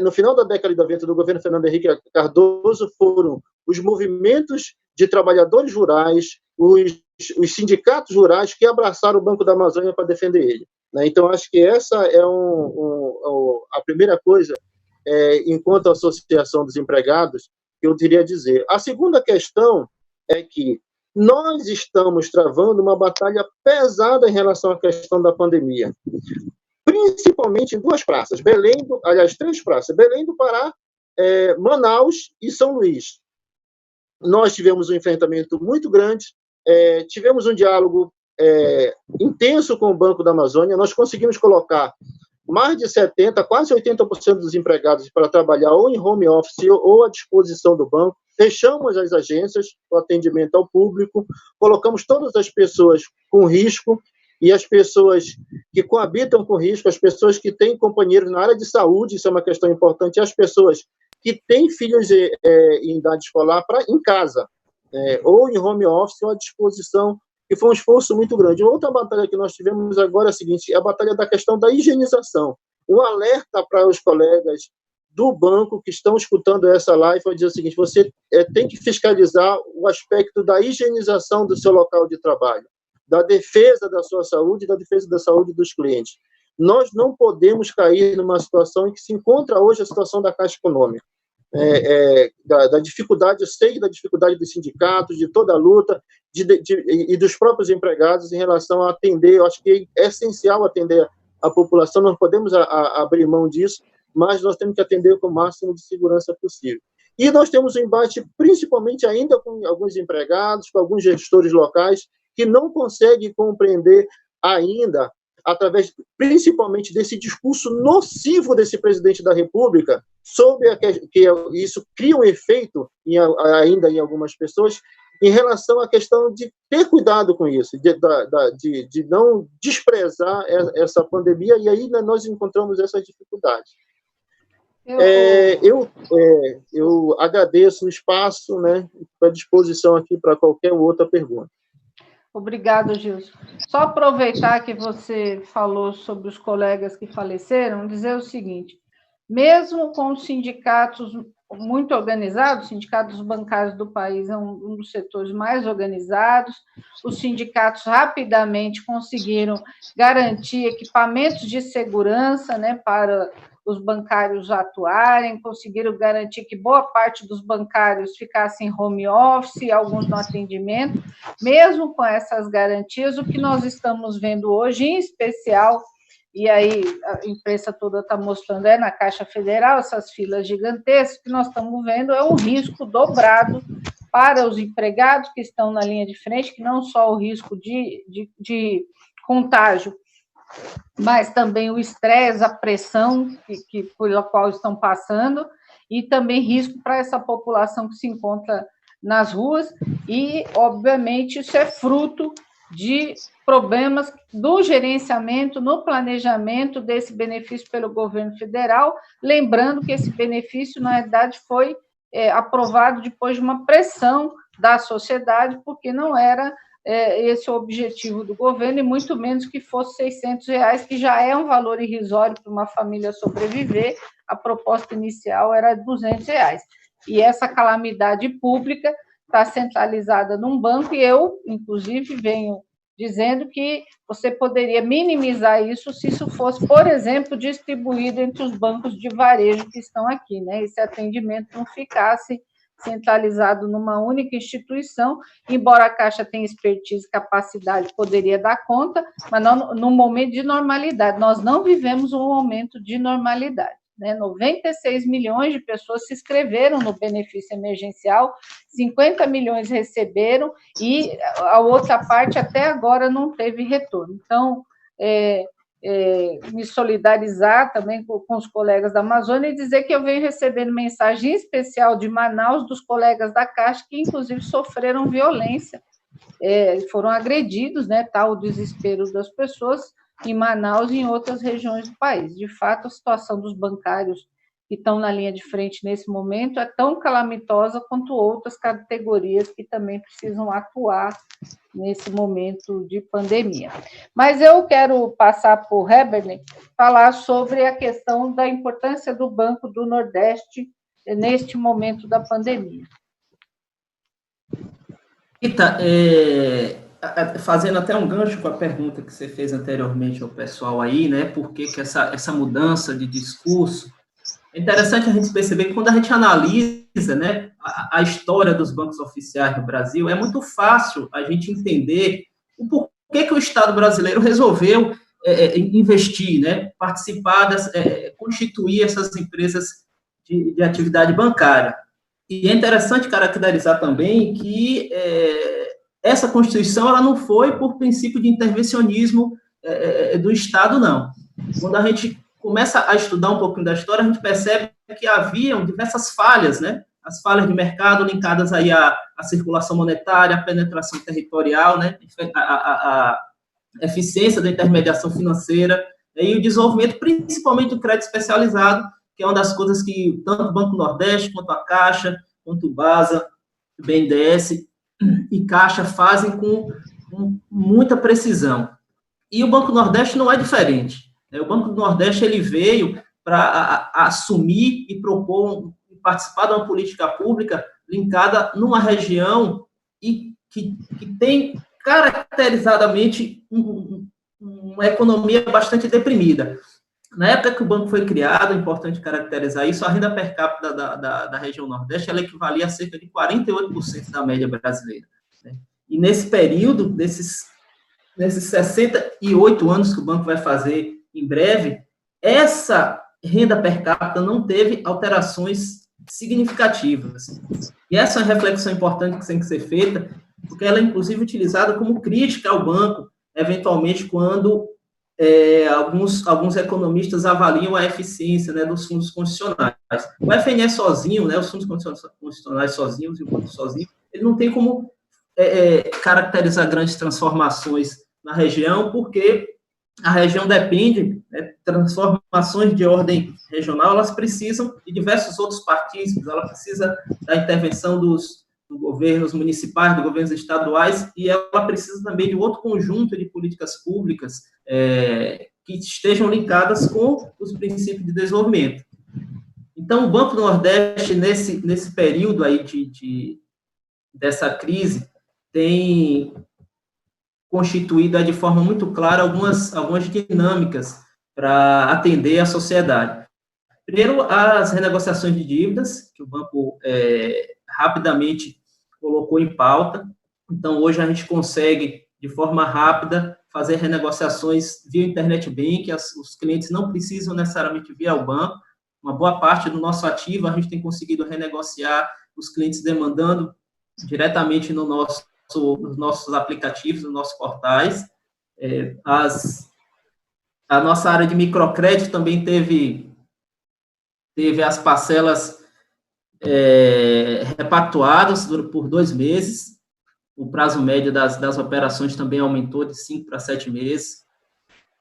no final da década de 90, do governo Fernando Henrique Cardoso, foram os movimentos de trabalhadores rurais, os sindicatos rurais que abraçaram o Banco da Amazônia para defender ele. Né? Então, acho que essa é a primeira coisa, enquanto Associação dos Empregados, que eu queria dizer. A segunda questão é que nós estamos travando uma batalha pesada em relação à questão da pandemia, principalmente em duas praças, três praças, Belém do Pará, Manaus e São Luís. Nós tivemos um enfrentamento muito grande, tivemos um diálogo intenso com o Banco da Amazônia, nós conseguimos colocar mais de 70%, quase 80% dos empregados para trabalhar ou em home office ou à disposição do banco. Fechamos as agências, o atendimento ao público, colocamos todas as pessoas com risco e as pessoas que coabitam com risco, as pessoas que têm companheiros na área de saúde, isso é uma questão importante, e as pessoas que têm filhos em idade escolar em casa, ou em home office ou à disposição, que foi um esforço muito grande. Outra batalha que nós tivemos agora é a seguinte, é a batalha da questão da higienização. Um alerta para os colegas do banco que estão escutando essa live, vai dizer o seguinte, você tem que fiscalizar o aspecto da higienização do seu local de trabalho, da defesa da sua saúde e da defesa da saúde dos clientes. Nós não podemos cair numa situação em que se encontra hoje a situação da Caixa Econômica, da dificuldade, eu sei da dificuldade dos sindicatos, de toda a luta, e dos próprios empregados em relação a atender, eu acho que é essencial atender a população, não podemos abrir mão disso, mas nós temos que atender com o máximo de segurança possível. E nós temos um embate, principalmente ainda com alguns empregados, com alguns gestores locais, que não conseguem compreender ainda, através principalmente desse discurso nocivo desse presidente da República, sobre que isso cria um efeito ainda em algumas pessoas, em relação à questão de ter cuidado com isso, de não desprezar essa pandemia, e aí nós encontramos essas dificuldades. Eu agradeço o espaço, né, à disposição aqui para qualquer outra pergunta. Obrigado, Gilson. Só aproveitar que você falou sobre os colegas que faleceram, dizer o seguinte: mesmo com os sindicatos muito organizados, os sindicatos bancários do país é um dos setores mais organizados, os sindicatos rapidamente conseguiram garantir equipamentos de segurança, né, para os bancários atuarem, conseguiram garantir que boa parte dos bancários ficassem home office, alguns no atendimento. Mesmo com essas garantias, o que nós estamos vendo hoje, em especial, e aí a imprensa toda está mostrando, na Caixa Federal, essas filas gigantescas, que nós estamos vendo é um risco dobrado para os empregados que estão na linha de frente, que não só o risco de contágio, mas também o estresse, a pressão pela qual estão passando, e também risco para essa população que se encontra nas ruas, e, obviamente, isso é fruto de problemas do gerenciamento, no planejamento desse benefício pelo governo federal, lembrando que esse benefício, na verdade, foi aprovado depois de uma pressão da sociedade, porque não era esse o objetivo do governo, e muito menos que fosse R$600, que já é um valor irrisório para uma família sobreviver. A proposta inicial era R$200. E essa calamidade pública está centralizada num banco, e eu, inclusive, venho dizendo que você poderia minimizar isso se isso fosse, por exemplo, distribuído entre os bancos de varejo que estão aqui, né? Esse atendimento não ficasse centralizado numa única instituição, embora a Caixa tenha expertise e capacidade, poderia dar conta, mas não num momento de normalidade. Nós não vivemos um momento de normalidade, né? 96 milhões de pessoas se inscreveram no benefício emergencial, 50 milhões receberam, e a outra parte até agora não teve retorno. Então, me solidarizar também com os colegas da Amazônia e dizer que eu venho recebendo mensagem especial de Manaus dos colegas da Caixa que, inclusive, sofreram violência, foram agredidos, né, tal o desespero das pessoas em Manaus e em outras regiões do país. De fato, a situação dos bancários que estão na linha de frente nesse momento é tão calamitosa quanto outras categorias que também precisam atuar nesse momento de pandemia. Mas eu quero passar para o Heberlin falar sobre a questão da importância do Banco do Nordeste neste momento da pandemia. Rita, fazendo até um gancho com a pergunta que você fez anteriormente ao pessoal aí, né, por que essa mudança de discurso, é interessante a gente perceber que quando a gente analisa, né, a história dos bancos oficiais no Brasil, é muito fácil a gente entender o porquê que o Estado brasileiro resolveu investir, né, participar, constituir essas empresas de atividade bancária. E é interessante caracterizar também que essa Constituição ela não foi por princípio de intervencionismo do Estado, não. Quando a gente começa a estudar um pouquinho da história, a gente percebe que haviam diversas falhas, né? As falhas de mercado linkadas aí à circulação monetária, à penetração territorial, né? A eficiência da intermediação financeira e o desenvolvimento, principalmente do crédito especializado, que é uma das coisas que tanto o Banco Nordeste, quanto a Caixa, quanto o BASA, o BNDES e Caixa fazem com muita precisão. E o Banco Nordeste não é diferente. O Banco do Nordeste ele veio para assumir e propor, participar de uma política pública linkada numa região e que tem caracterizadamente uma economia bastante deprimida. Na época que o banco foi criado, é importante caracterizar isso, a renda per capita da região Nordeste ela equivalia a cerca de 48% da média brasileira. Né? E nesse período, nesses 68 anos que o banco vai fazer em breve, essa renda per capita não teve alterações significativas. E essa é uma reflexão importante que tem que ser feita, porque ela é, inclusive, utilizada como crítica ao banco, eventualmente, quando alguns economistas avaliam a eficiência, né, dos fundos constitucionais. O FNE sozinho, né, os fundos constitucionais sozinhos e o banco sozinho, ele não tem como caracterizar grandes transformações na região, porque a região depende, né, transformações de ordem regional, elas precisam de diversos outros partícipes, ela precisa da intervenção dos governos municipais, dos governos estaduais, e ela precisa também de outro conjunto de políticas públicas que estejam ligadas com os princípios de desenvolvimento. Então, o Banco do Nordeste, nesse período aí dessa crise, tem constituído de forma muito clara algumas dinâmicas para atender a sociedade. Primeiro, as renegociações de dívidas, que o banco rapidamente colocou em pauta. Então, hoje a gente consegue, de forma rápida, fazer renegociações via internet bank, os clientes não precisam necessariamente vir ao banco. Uma boa parte do nosso ativo a gente tem conseguido renegociar, os clientes demandando diretamente nos nossos aplicativos, nos nossos portais. A nossa área de microcrédito também teve as parcelas repactuadas por 2 meses, o prazo médio das operações também aumentou de 5 para 7 meses.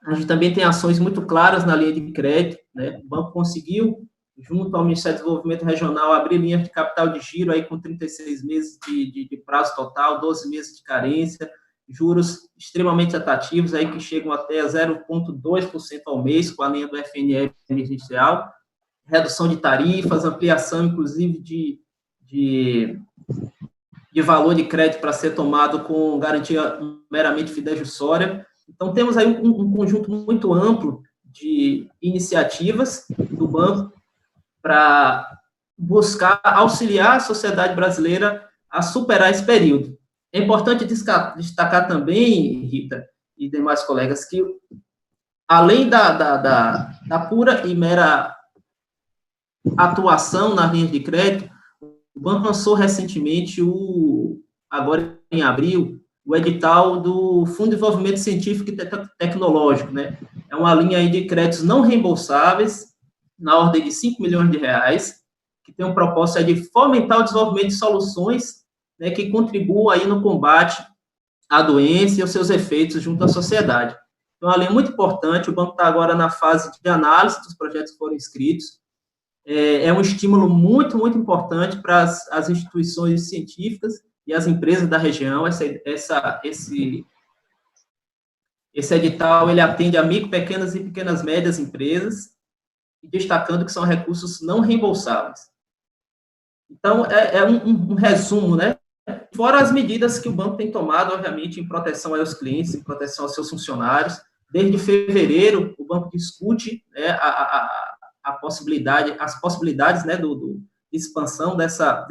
A gente também tem ações muito claras na linha de crédito, né? O banco conseguiu, junto ao Ministério do Desenvolvimento Regional, abrir linhas de capital de giro aí com 36 meses de prazo total, 12 meses de carência, juros extremamente atrativos, aí que chegam até 0,2% ao mês com a linha do FNE emergencial, redução de tarifas, ampliação, inclusive, de valor de crédito para ser tomado com garantia meramente fidejussória. Então, temos aí um conjunto muito amplo de iniciativas do banco para buscar auxiliar a sociedade brasileira a superar esse período. É importante destacar também, Rita e demais colegas, que, além da pura e mera atuação nas linhas de crédito, o banco lançou recentemente, agora em abril, o edital do Fundo de Desenvolvimento Científico e Tecnológico, né? É uma linha aí de créditos não reembolsáveis, na ordem de R$5 milhões, que tem um propósito de fomentar o desenvolvimento de soluções, né, que contribuam aí no combate à doença e aos seus efeitos junto à sociedade. Então, uma linha muito importante, o banco está agora na fase de análise dos projetos que foram inscritos, é um estímulo muito, muito importante para as instituições científicas e as empresas da região. Esse edital, ele atende a micro, pequenas e pequenas médias empresas, destacando que são recursos não reembolsáveis. Então, um resumo, né? Fora as medidas que o banco tem tomado, obviamente, em proteção aos clientes, em proteção aos seus funcionários. Desde fevereiro, o banco discute, né, as possibilidades, né, de expansão dessa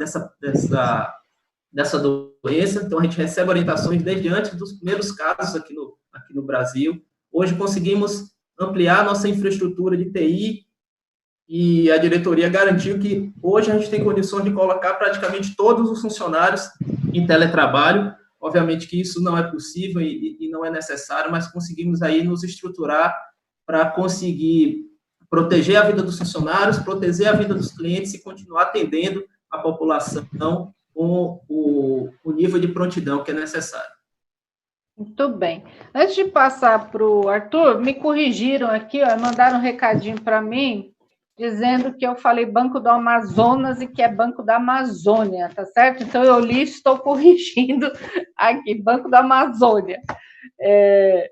doença. Então, a gente recebe orientações desde antes dos primeiros casos aqui no Brasil. Hoje, conseguimos ampliar nossa infraestrutura de TI e a diretoria garantiu que hoje a gente tem condições de colocar praticamente todos os funcionários em teletrabalho. Obviamente que isso não é possível e não é necessário, mas conseguimos aí nos estruturar para conseguir proteger a vida dos funcionários, proteger a vida dos clientes e continuar atendendo a população com o nível de prontidão que é necessário. Muito bem. Antes de passar para o Arthur, me corrigiram aqui, mandaram um recadinho para mim, dizendo que eu falei Banco do Amazonas e que é Banco da Amazônia, tá certo? Então, eu li e estou corrigindo aqui, Banco da Amazônia. Que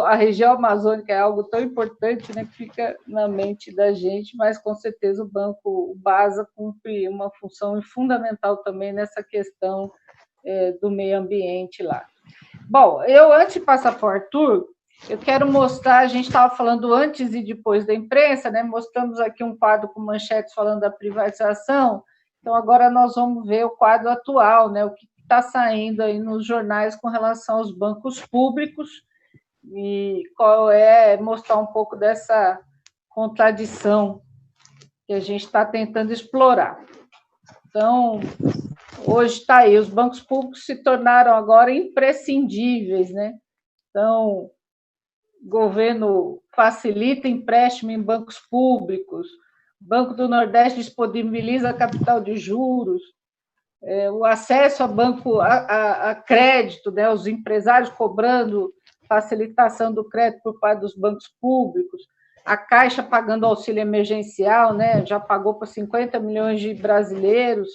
a região amazônica é algo tão importante, né, que fica na mente da gente, mas, com certeza, o Banco BASA cumpre uma função fundamental também nessa questão do meio ambiente lá. Bom, antes de passar para o Arthur, eu quero mostrar, a gente estava falando antes e depois da imprensa, né? Mostramos aqui um quadro com manchetes falando da privatização, então agora nós vamos ver o quadro atual, né? O que está saindo aí nos jornais com relação aos bancos públicos e mostrar um pouco dessa contradição que a gente está tentando explorar. Então, hoje está aí, os bancos públicos se tornaram agora imprescindíveis, né? Então, o governo facilita empréstimo em bancos públicos, o Banco do Nordeste disponibiliza capital de juros, o acesso a crédito, né, os empresários cobrando facilitação do crédito por parte dos bancos públicos. a Caixa pagando auxílio emergencial, né? Já pagou para 50 milhões de brasileiros,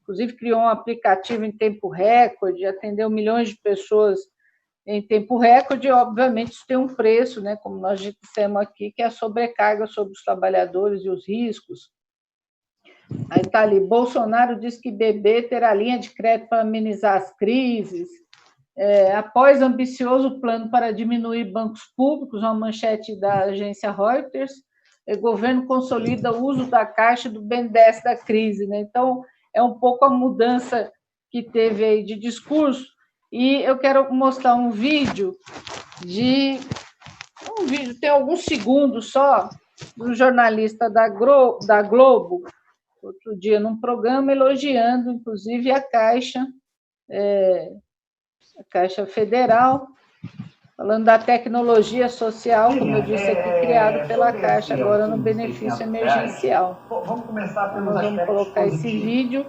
inclusive criou um aplicativo em tempo recorde, atendeu milhões de pessoas em tempo recorde, e, obviamente, isso tem um preço, né? Como nós dissemos aqui, que é a sobrecarga sobre os trabalhadores e os riscos. Aí está ali, Bolsonaro diz que BB terá linha de crédito para amenizar as crises. Após ambicioso plano para diminuir bancos públicos, uma manchete da agência Reuters, o governo consolida o uso da Caixa do BNDES da crise, né? Então, é um pouco a mudança que teve aí de discurso. E eu quero mostrar um vídeo tem alguns segundos só, do jornalista da Globo, outro dia num programa, elogiando, inclusive, a Caixa Federal, falando da tecnologia social, como eu disse aqui, criado pela Caixa, agora no benefício emergencial. Vamos começar pelos Nós vamos colocar esse vídeo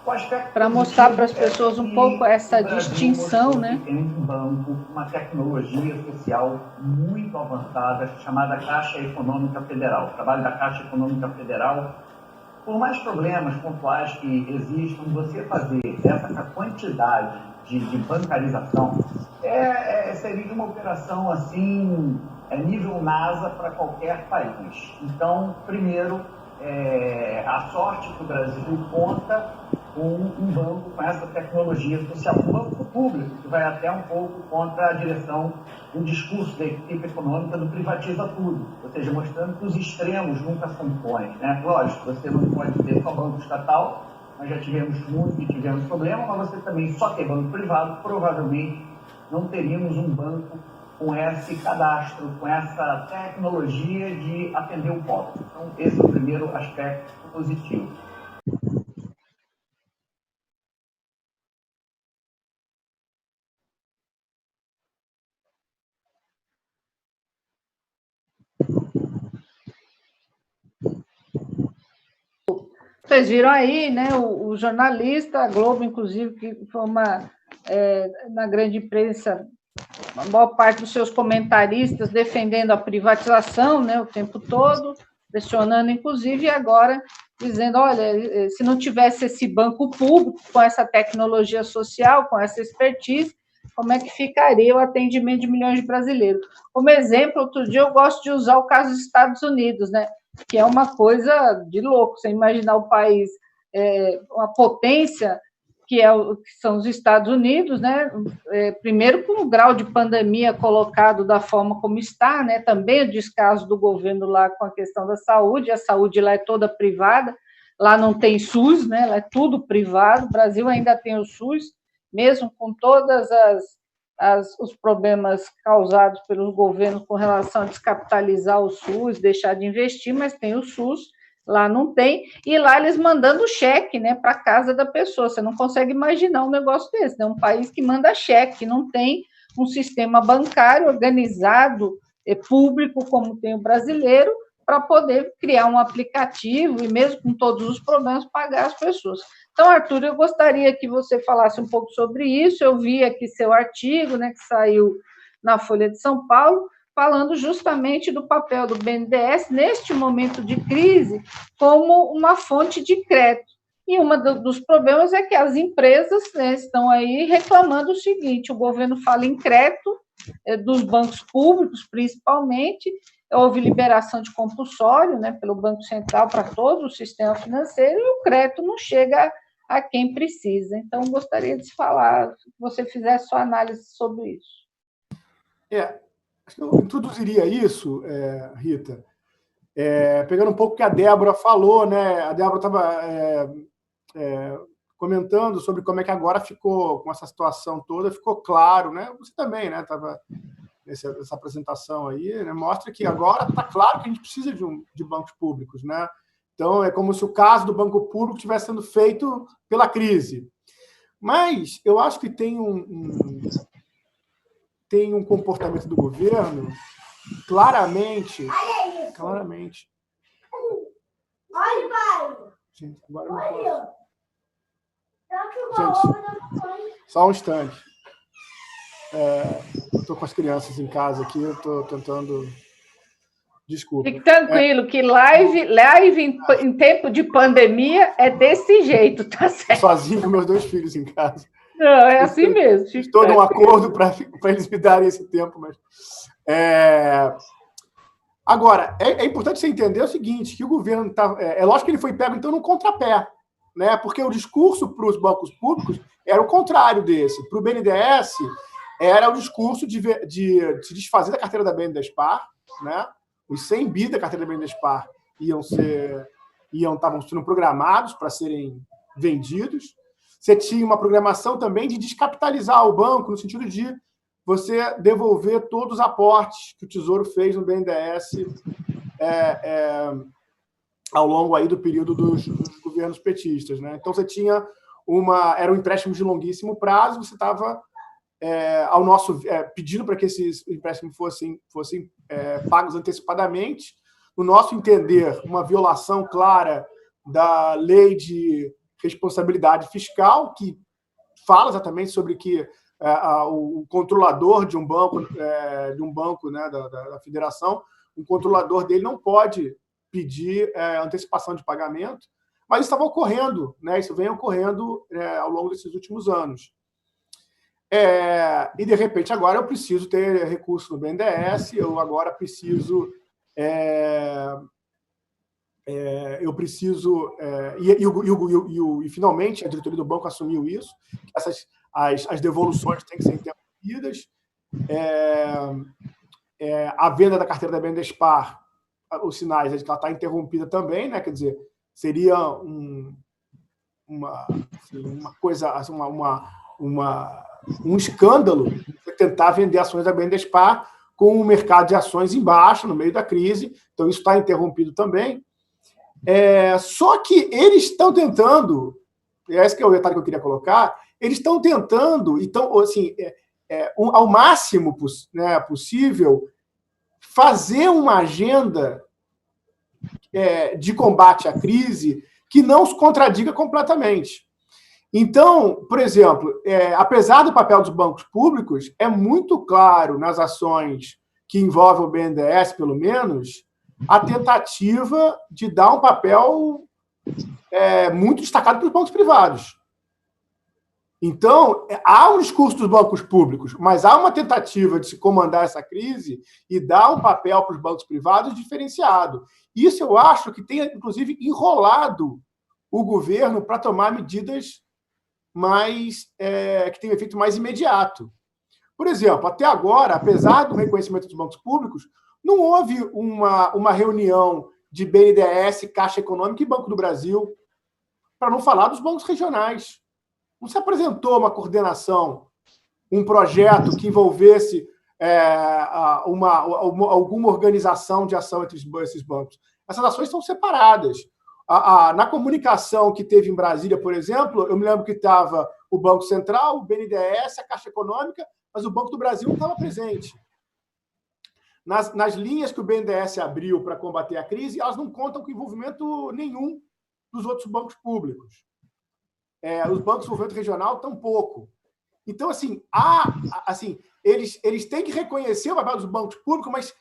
positivos. Para mostrar para as pessoas um pouco essa distinção, né? Tem um banco, uma tecnologia social muito avançada, chamada Caixa Econômica Federal. O trabalho da Caixa Econômica Federal, por mais problemas pontuais que existam, você fazer essa quantidade de bancarização seria uma operação assim, nível NASA para qualquer país. Então, primeiro, a sorte que o Brasil conta com um banco com essa tecnologia social, um banco público, que vai até um pouco contra a direção do discurso da equipe econômica do privatiza tudo, ou seja, mostrando que os extremos nunca são bons, né? Lógico, você não pode ter só banco estatal, nós já tivemos muito e tivemos problema, mas você também só ter banco privado, provavelmente não teríamos um banco com esse cadastro, com essa tecnologia de atender o pobre. Então, esse é o primeiro aspecto positivo. Vocês viram aí, né, o jornalista, a Globo, inclusive, que foi na grande imprensa, a maior parte dos seus comentaristas defendendo a privatização, né, o tempo todo, pressionando, inclusive, e agora dizendo, olha, se não tivesse esse banco público com essa tecnologia social, com essa expertise, como é que ficaria o atendimento de milhões de brasileiros? Como exemplo, outro dia eu gosto de usar o caso dos Estados Unidos, né, que é uma coisa de louco, você imaginar o país, uma potência, que são os Estados Unidos, né? Primeiro com o grau de pandemia colocado da forma como está, né? Também o descaso do governo lá com a questão da saúde, a saúde lá é toda privada, lá não tem SUS, né? Lá é tudo privado, o Brasil ainda tem o SUS, mesmo com todas os problemas causados pelos governos com relação a descapitalizar o SUS, deixar de investir, mas tem o SUS, lá não tem, e lá eles mandando cheque, né, para a casa da pessoa. Você não consegue imaginar um negócio desse, né? Um país que manda cheque, não tem um sistema bancário organizado, público, como tem o brasileiro, para poder criar um aplicativo e, mesmo com todos os problemas, pagar as pessoas. Então, Arthur, eu gostaria que você falasse um pouco sobre isso. Eu vi aqui seu artigo, né, que saiu na Folha de São Paulo, falando justamente do papel do BNDES neste momento de crise como uma fonte de crédito. E um dos problemas é que as empresas, né, estão aí reclamando o seguinte: o governo fala em crédito, dos bancos públicos, principalmente, houve liberação de compulsório, né, pelo Banco Central para todo o sistema financeiro, e o crédito não chega a quem precisa. Então, gostaria de falar, que você fizesse sua análise sobre isso. Acho que eu introduziria isso, Rita, pegando um pouco o que a Débora falou, né? A Débora estava comentando sobre como é que agora ficou, com essa situação toda, ficou claro, né? Você também, né? Estava nessa apresentação aí, né? Mostra que agora está claro que a gente precisa de bancos públicos, né? Então, é como se o caso do banco público estivesse sendo feito pela crise. Mas eu acho que tem um comportamento do governo claramente. Gente, agora não posso. Gente, só um instante. Eu estou com as crianças em casa aqui, eu estou tentando Desculpa. Fique tranquilo, que live em tempo de pandemia é desse jeito, tá certo? Sozinho com meus 2 filhos em casa. Não, é assim mesmo. Fiz todo um acordo para eles me darem esse tempo, mas... Agora, é importante você entender o seguinte, que o governo está... É lógico que ele foi pego, então, no contrapé, né? Porque o discurso para os bancos públicos era o contrário desse. Para o BNDES, era o discurso de se desfazer da carteira da BNDESPar, né? Os 100 bi da carteira da BNDESPar estavam sendo programados para serem vendidos. Você tinha uma programação também de descapitalizar o banco, no sentido de você devolver todos os aportes que o Tesouro fez no BNDES ao longo aí do período dos governos petistas, né? Então, você tinha era um empréstimo de longuíssimo prazo, você estava pedindo para que esses empréstimos fossem pagos antecipadamente. No nosso entender, uma violação clara da lei de responsabilidade fiscal, que fala exatamente sobre que o controlador de um banco, né, da federação, o controlador dele não pode pedir antecipação de pagamento, mas isso estava ocorrendo, né? Isso vem ocorrendo ao longo desses últimos anos. E, de repente, agora eu preciso ter recurso no BNDES, eu agora preciso... E finalmente a diretoria do banco assumiu isso, as devoluções têm que ser interrompidas, a venda da carteira da BNDESPar, os sinais de que ela está interrompida também, né? Quer dizer, seria uma coisa, assim, um escândalo tentar vender ações da BNDESPar com o mercado de ações em baixa, no meio da crise. Então, isso está interrompido também. Só que eles estão tentando, esse que é o detalhe que eu queria colocar, eles estão tentando, então, assim, ao máximo possível, fazer uma agenda de combate à crise que não os contradiga completamente. Então, por exemplo, apesar do papel dos bancos públicos, é muito claro nas ações que envolvem o BNDES, pelo menos, a tentativa de dar um papel muito destacado para os bancos privados. Então, há um discurso dos bancos públicos, mas há uma tentativa de se comandar essa crise e dar um papel para os bancos privados diferenciado. Isso eu acho que tem, inclusive, enrolado o governo para tomar medidas que tenham efeito mais imediato. Por exemplo, até agora, apesar do reconhecimento dos bancos públicos, não houve uma reunião de BNDES, Caixa Econômica e Banco do Brasil, para não falar dos bancos regionais. Não se apresentou uma coordenação, um projeto que envolvesse alguma organização de ação entre esses bancos. Essas ações são separadas. Na comunicação que teve em Brasília, por exemplo, eu me lembro que estava o Banco Central, o BNDES, a Caixa Econômica, mas o Banco do Brasil não estava presente. Nas linhas que o BNDES abriu para combater a crise, elas não contam com envolvimento nenhum dos outros bancos públicos. Os bancos de desenvolvimento regional, tampouco. Então, assim, eles têm que reconhecer o papel dos bancos públicos, mas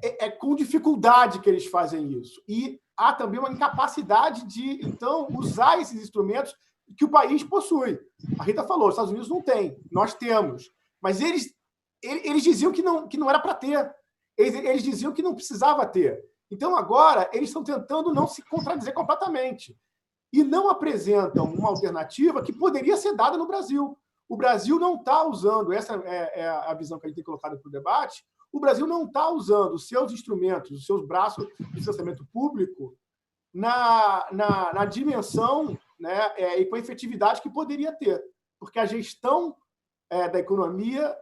é com dificuldade que eles fazem isso. E há também uma incapacidade de, então, usar esses instrumentos que o país possui. A Rita falou, os Estados Unidos não têm, nós temos. Mas eles diziam que não era para ter. Eles diziam que não precisava ter. Então, agora, eles estão tentando não se contradizer completamente. E não apresentam uma alternativa que poderia ser dada no Brasil. O Brasil não está usando, essa é a visão que a gente tem colocado para o debate, o Brasil não está usando os seus instrumentos, os seus braços de financiamento público na dimensão, né, e com a efetividade que poderia ter. Porque a gestão da economia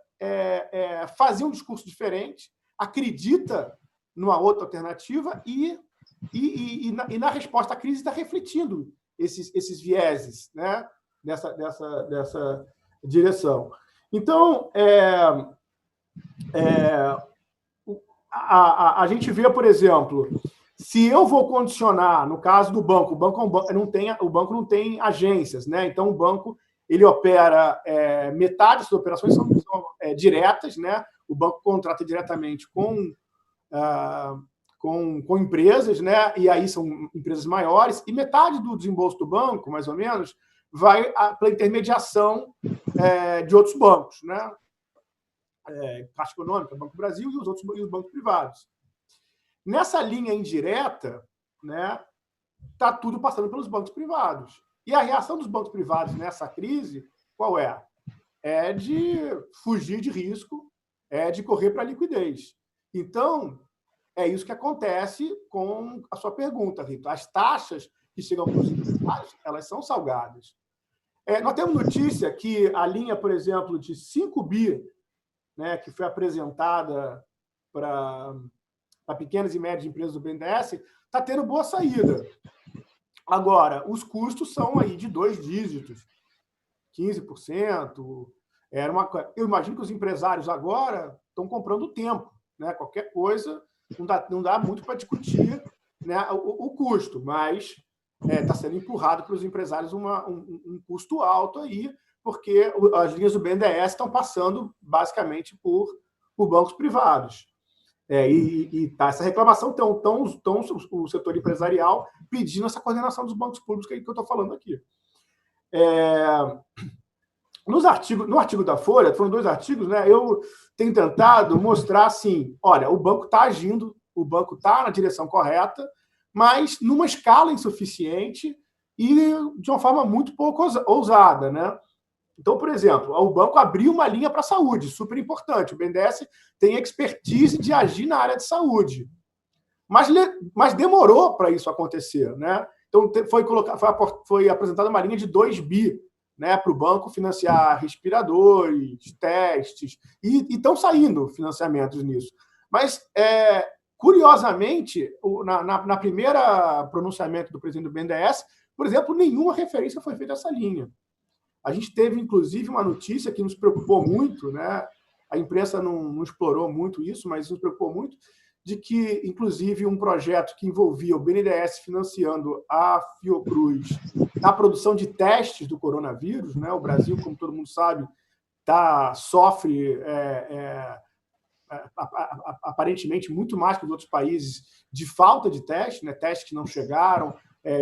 fazia um discurso diferente, acredita numa outra alternativa e na resposta à crise está refletindo esses vieses, né, dessa direção. Então, a gente vê, por exemplo, se eu vou condicionar, no caso do banco, o banco não tem agências, né? Então o banco ele opera, metade das operações são diretas, né? O banco contrata diretamente com com empresas, né? E aí são empresas maiores, e metade do desembolso do banco, mais ou menos, vai pela intermediação de outros bancos, né? Caixa Econômica, Banco do Brasil e os bancos privados. Nessa linha indireta, né, está tudo passando pelos bancos privados. E a reação dos bancos privados nessa crise, qual é? É de fugir de risco, é de correr para a liquidez. Então, é isso que acontece com a sua pergunta, Rito. As taxas que chegam para os empresários, elas são salgadas. Nós temos notícia que a linha, por exemplo, de 5 bi, né, que foi apresentada para pequenas e médias empresas do BNDES, está tendo boa saída. Agora, os custos são aí de 2 dígitos, 15%. Eu imagino que os empresários agora estão comprando tempo, né? Qualquer coisa, não dá muito para discutir, né, o custo, mas está sendo empurrado para os empresários um custo alto aí, porque as linhas do BNDES estão passando basicamente por bancos privados. E tá essa reclamação, tão o setor empresarial pedindo essa coordenação dos bancos públicos que eu estou falando aqui. No artigo da Folha, foram 2 artigos, né, eu tenho tentado mostrar assim, olha, o banco está agindo, o banco está na direção correta, mas numa escala insuficiente e de uma forma muito pouco ousada, né? Então, por exemplo, o banco abriu uma linha para a saúde, super importante. O BNDES tem expertise de agir na área de saúde. Mas demorou para isso acontecer, né? Então, foi apresentada uma linha de 2 bi, né, para o banco financiar respiradores, testes, e estão saindo financiamentos nisso. Mas, curiosamente, na primeira pronunciamento do presidente do BNDES, por exemplo, nenhuma referência foi feita a essa linha. A gente teve, inclusive, uma notícia que nos preocupou muito, né? A imprensa não explorou muito isso, mas nos preocupou muito, de que, inclusive, um projeto que envolvia o BNDES financiando a Fiocruz na produção de testes do coronavírus, né? O Brasil, como todo mundo sabe, sofre aparentemente muito mais que os outros países de falta de testes, né? Testes que não chegaram,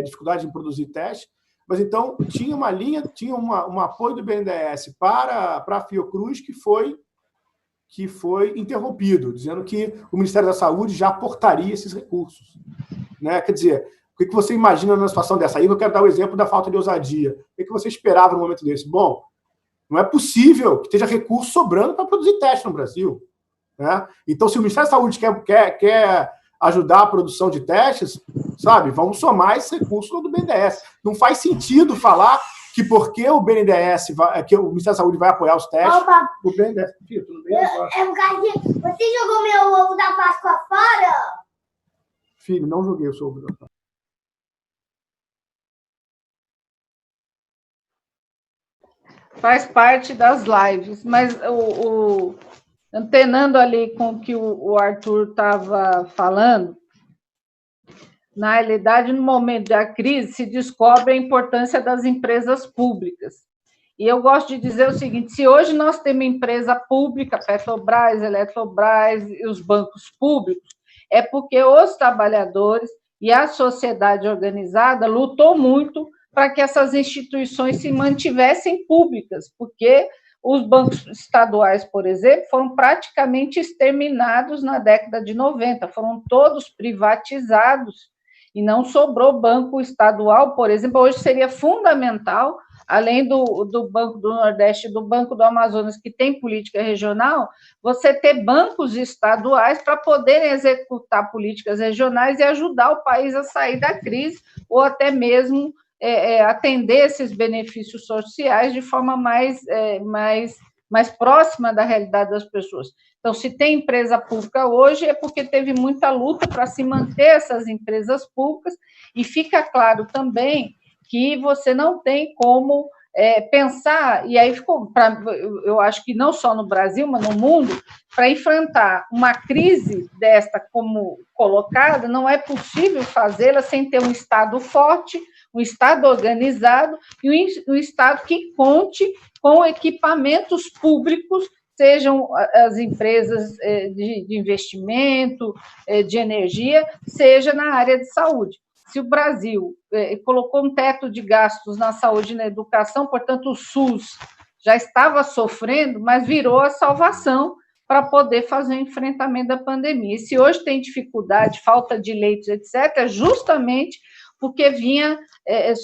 dificuldade em produzir testes. Mas, então, tinha uma linha, tinha um apoio do BNDES para a Fiocruz que foi interrompido, dizendo que o Ministério da Saúde já aportaria esses recursos, né? Quer dizer, o que você imagina numa situação dessa? Aí eu quero dar o exemplo da falta de ousadia. O que você esperava num momento desse? Bom, não é possível que esteja recurso sobrando para produzir teste no Brasil, né? Então, se o Ministério da Saúde quer ajudar a produção de testes, sabe, vamos somar esse recurso do BNDES. Não faz sentido falar que porque o BNDES, que o Ministério da Saúde vai apoiar os testes, o BNDES... Filho, tudo bem? Você jogou meu ovo da Páscoa fora? Filho, não joguei o seu ovo da Páscoa. Faz parte das lives, mas antenando ali com o que o Arthur estava falando, na realidade, no momento da crise, se descobre a importância das empresas públicas. E eu gosto de dizer o seguinte, se hoje nós temos empresa pública, Petrobras, Eletrobras e os bancos públicos, é porque os trabalhadores e a sociedade organizada lutou muito para que essas instituições se mantivessem públicas, porque os bancos estaduais, por exemplo, foram praticamente exterminados na década de 90, foram todos privatizados e não sobrou banco estadual, por exemplo. Hoje seria fundamental, além do Banco do Nordeste e do Banco do Amazonas, que tem política regional, você ter bancos estaduais para poderem executar políticas regionais e ajudar o país a sair da crise, ou até mesmo atender esses benefícios sociais de forma mais próxima da realidade das pessoas. Então, se tem empresa pública hoje, é porque teve muita luta para se manter essas empresas públicas, e fica claro também que você não tem como pensar, e aí ficou, eu acho que não só no Brasil, mas no mundo, para enfrentar uma crise desta como colocada, não é possível fazê-la sem ter um Estado forte, um Estado organizado e um Estado que conte com equipamentos públicos sejam as empresas de investimento, de energia, seja na área de saúde. Se o Brasil colocou um teto de gastos na saúde e na educação, portanto, o SUS já estava sofrendo, mas virou a salvação para poder fazer o enfrentamento da pandemia. E se hoje tem dificuldade, falta de leitos, etc., é justamente porque vinha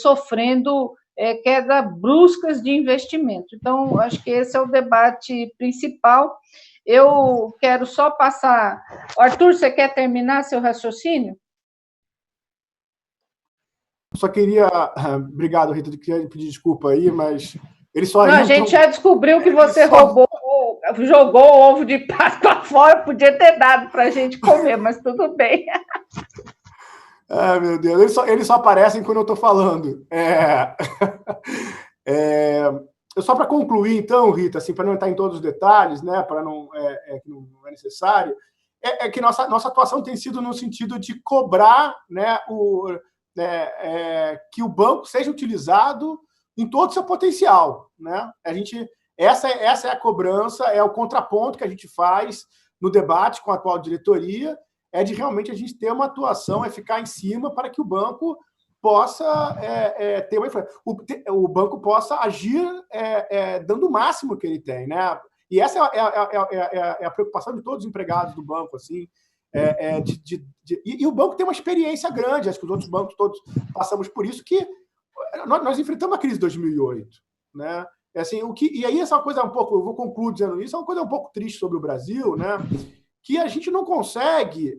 sofrendo queda bruscas de investimento. Então, acho que esse é o debate principal. Eu quero só passar... Arthur, você quer terminar seu raciocínio? Só queria... Obrigado, Rita, queria pedir desculpa aí, mas... Não, a gente já descobriu que você jogou o ovo de Páscoa fora, podia ter dado para a gente comer, mas tudo bem. Meu Deus, eles só aparecem quando eu estou falando. Só para concluir, então, Rita, assim, para não entrar em todos os detalhes, né, para não é necessário, que nossa atuação tem sido no sentido de cobrar, né, que o banco seja utilizado em todo o seu potencial, né? Essa é a cobrança, é o contraponto que a gente faz no debate com a atual diretoria, é de realmente a gente ter uma atuação, ficar em cima para que o banco possa ter uma influência. O banco possa agir dando o máximo que ele tem, né? E essa é a preocupação de todos os empregados do banco, assim. E o banco tem uma experiência grande, acho que os outros bancos todos passamos por isso, que nós enfrentamos a crise de 2008, né? Assim, e aí essa coisa um pouco, eu vou concluir dizendo isso, é uma coisa um pouco triste sobre o Brasil, né? Que a gente não consegue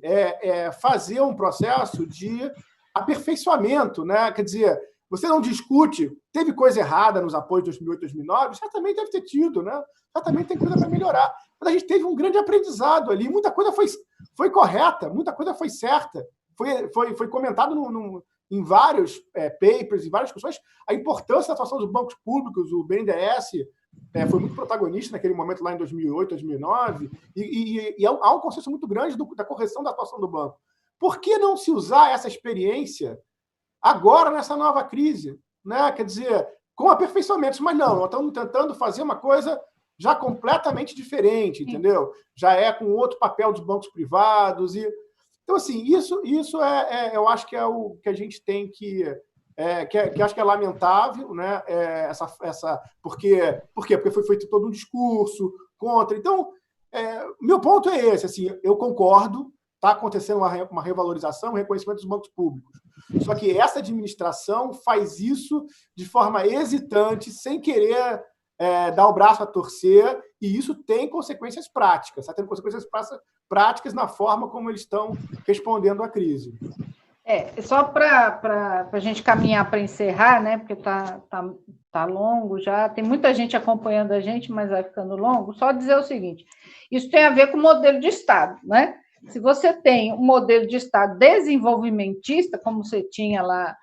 fazer um processo de aperfeiçoamento, né? Quer dizer, você não discute, teve coisa errada nos apoios de 2008, 2009, certamente deve ter tido, né? Certamente tem coisa para melhorar. Mas a gente teve um grande aprendizado ali, muita coisa foi correta, muita coisa foi certa, foi comentado em vários papers, em várias discussões, a importância da atuação dos bancos públicos, o BNDES foi muito protagonista naquele momento lá em 2008, 2009, e há um consenso muito grande da correção da atuação do banco. Por que não se usar essa experiência agora nessa nova crise? Né? Quer dizer, com aperfeiçoamentos, mas não, nós estamos tentando fazer uma coisa já completamente diferente, entendeu? Já com outro papel dos bancos privados. Então, assim, isso eu acho que é o que a gente tem que acho que é lamentável, né? Por quê? Porque foi feito todo um discurso contra. Então, meu ponto é esse, assim, eu concordo, está acontecendo uma revalorização, um reconhecimento dos bancos públicos. Só que essa administração faz isso de forma hesitante, sem querer dar o braço a torcer, e isso tem consequências práticas, está tendo consequências práticas na forma como eles estão respondendo à crise. Só para a gente caminhar para encerrar, né, porque tá longo já, tem muita gente acompanhando a gente, mas vai ficando longo, só dizer o seguinte, isso tem a ver com o modelo de Estado, né? Se você tem um modelo de Estado desenvolvimentista, como você tinha lá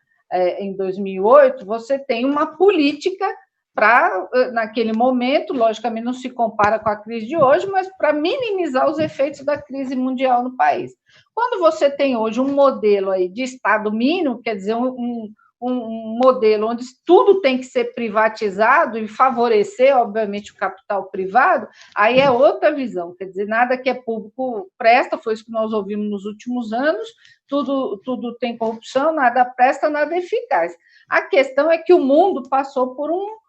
em 2008, você tem uma política para, naquele momento, logicamente não se compara com a crise de hoje, mas para minimizar os efeitos da crise mundial no país. Quando você tem hoje um modelo aí de Estado mínimo, quer dizer, um modelo onde tudo tem que ser privatizado e favorecer, obviamente, o capital privado, aí é outra visão, quer dizer, nada que é público presta, foi isso que nós ouvimos nos últimos anos, tudo tem corrupção, nada presta, nada eficaz. A questão é que o mundo passou por um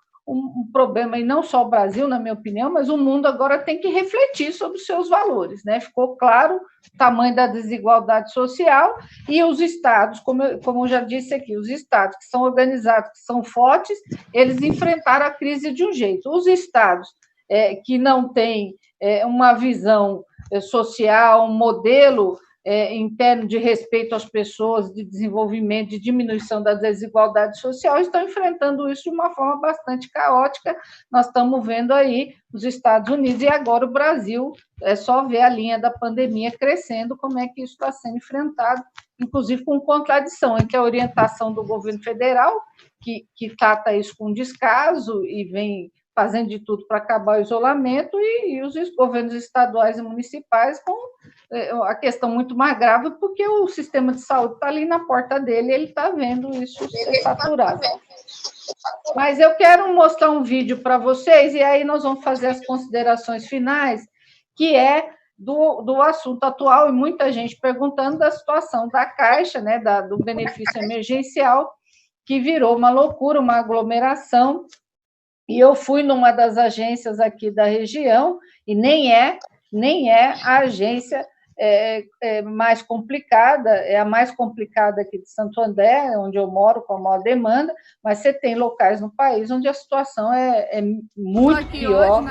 problema, e não só o Brasil, na minha opinião, mas o mundo agora tem que refletir sobre os seus valores, né? Ficou claro o tamanho da desigualdade social e os estados, como eu já disse aqui, os estados que são organizados, que são fortes, eles enfrentaram a crise de um jeito. Os estados que não têm uma visão social, um modelo interno de respeito às pessoas, de desenvolvimento, de diminuição da desigualdade social, estão enfrentando isso de uma forma bastante caótica. Nós estamos vendo aí os Estados Unidos e agora o Brasil, é só ver a linha da pandemia crescendo, como é que isso está sendo enfrentado, inclusive com contradição entre a orientação do governo federal, que trata isso com descaso e vem fazendo de tudo para acabar o isolamento, e os governos estaduais e municipais com a questão muito mais grave, porque o sistema de saúde está ali na porta dele e ele está vendo isso ser saturado. Mas eu quero mostrar um vídeo para vocês, e aí nós vamos fazer as considerações finais, que é do assunto atual, e muita gente perguntando da situação da Caixa, né, do benefício emergencial, que virou uma loucura, uma aglomeração, e eu fui numa das agências aqui da região, e nem é a agência mais complicada, é a mais complicada aqui de Santo André, onde eu moro, com a maior demanda, mas você tem locais no país onde a situação é muito pior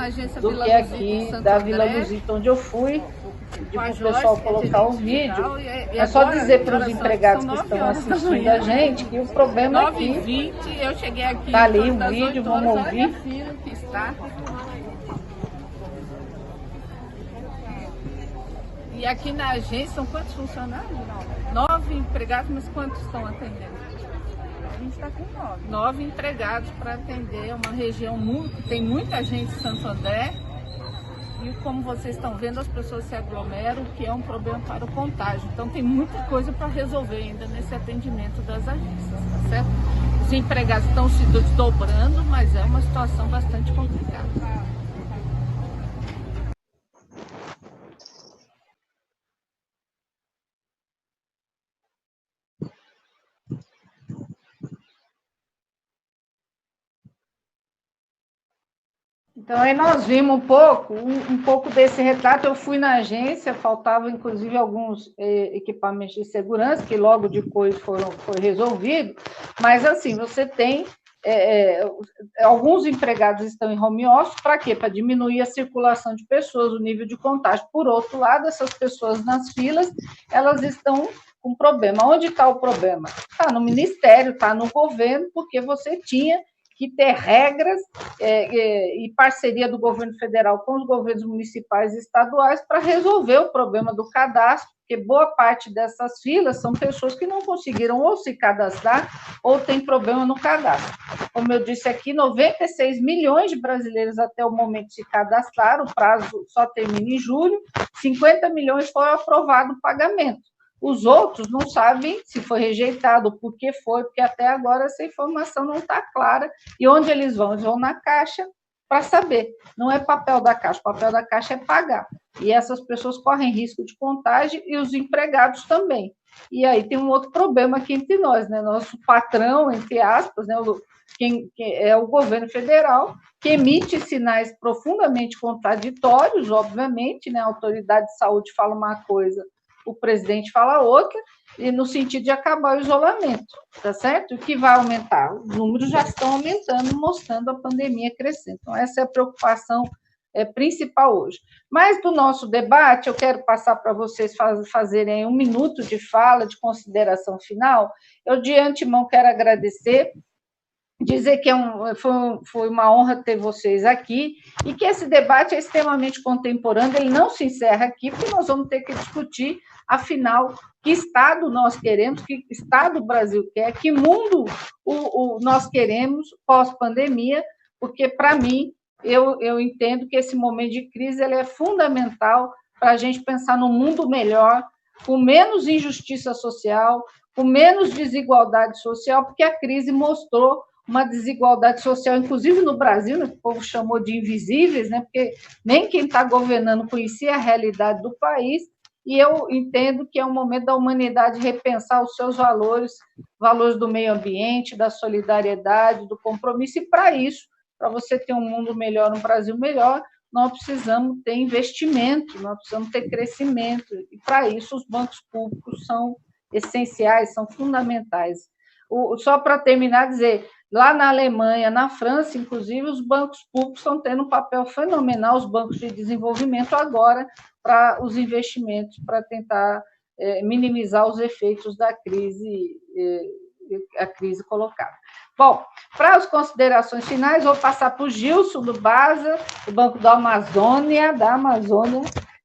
do que aqui da Vila Luzita, onde eu fui, pedir para o pessoal colocar o vídeo. É só dizer para os empregados que estão assistindo a gente que o problema aqui está ali o vídeo, vamos ouvir. E aqui na agência são quantos funcionários? 9 empregados, mas quantos estão atendendo? A gente está com 9. 9 empregados para atender uma região que tem muita gente em Santo André. E como vocês estão vendo, as pessoas se aglomeram, o que é um problema para o contágio. Então tem muita coisa para resolver ainda nesse atendimento das agências, tá certo? Os empregados estão se desdobrando, mas é uma situação bastante complicada. Então, aí nós vimos um pouco desse retrato. Eu fui na agência, faltavam, inclusive, alguns equipamentos de segurança, que logo depois foi resolvido, mas, assim, você tem... alguns empregados estão em home office, para quê? Para diminuir a circulação de pessoas, o nível de contágio. Por outro lado, essas pessoas nas filas, elas estão com problema. Onde está o problema? Está no Ministério, está no governo, porque você tinha que ter regras e parceria do governo federal com os governos municipais e estaduais para resolver o problema do cadastro, porque boa parte dessas filas são pessoas que não conseguiram ou se cadastrar ou têm problema no cadastro. Como eu disse aqui, 96 milhões de brasileiros até o momento se cadastraram, o prazo só termina em julho, 50 milhões foram aprovados o pagamento. Os outros não sabem se foi rejeitado, por que foi, porque até agora essa informação não está clara. E onde eles vão? Eles vão na Caixa para saber. Não é papel da Caixa, o papel da Caixa é pagar. E essas pessoas correm risco de contágio e os empregados também. E aí tem um outro problema aqui entre nós, né? Nosso patrão, entre aspas, né? Quem é o governo federal, que emite sinais profundamente contraditórios, obviamente, né? A autoridade de saúde fala uma coisa, o presidente fala outra, e no sentido de acabar o isolamento, tá certo? O que vai aumentar? Os números já estão aumentando, mostrando a pandemia crescendo. Então, essa é a preocupação principal hoje. Mas do nosso debate, eu quero passar para vocês fazerem 1 minuto de fala, de consideração final. Eu, de antemão, quero agradecer, dizer que foi uma honra ter vocês aqui e que esse debate é extremamente contemporâneo, ele não se encerra aqui, porque nós vamos ter que discutir, afinal, que Estado nós queremos, que Estado o Brasil quer, que mundo nós queremos pós-pandemia, porque, para mim, eu entendo que esse momento de crise ele é fundamental para a gente pensar num mundo melhor, com menos injustiça social, com menos desigualdade social, porque a crise mostrou uma desigualdade social, inclusive no Brasil, né, que o povo chamou de invisíveis, né, porque nem quem está governando conhecia a realidade do país, e eu entendo que é um momento da humanidade repensar os seus valores do meio ambiente, da solidariedade, do compromisso, e para isso, para você ter um mundo melhor, um Brasil melhor, nós precisamos ter investimento, nós precisamos ter crescimento, e para isso os bancos públicos são essenciais, são fundamentais. Só para terminar, dizer, lá na Alemanha, na França, inclusive, os bancos públicos estão tendo um papel fenomenal, os bancos de desenvolvimento agora, para os investimentos, para tentar minimizar os efeitos da crise, a crise colocada. Bom, para as considerações finais, vou passar para o Gilson, do BASA, do Banco da Amazônia,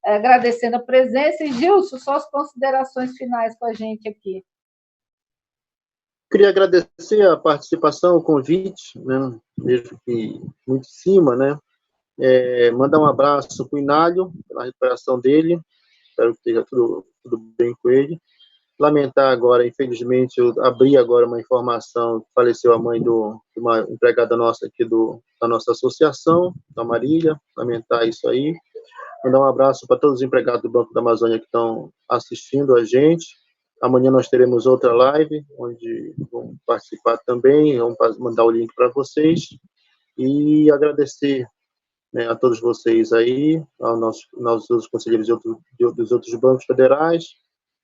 agradecendo a presença. E, Gilson, só as considerações finais com a gente aqui. Queria agradecer a participação, o convite, né? Vejo que muito em cima, né? Mandar um abraço para o Inálio, pela recuperação dele, espero que esteja tudo bem com ele. lamentar agora, infelizmente, eu abri agora uma informação que faleceu a mãe de uma empregada nossa aqui da nossa associação, da Marília, lamentar isso aí. Mandar um abraço para todos os empregados do Banco da Amazônia que estão assistindo a gente. Amanhã nós teremos outra live, onde vão participar também, vamos mandar o link para vocês. E agradecer, né, a todos vocês aí, aos nossos conselheiros dos outros bancos federais,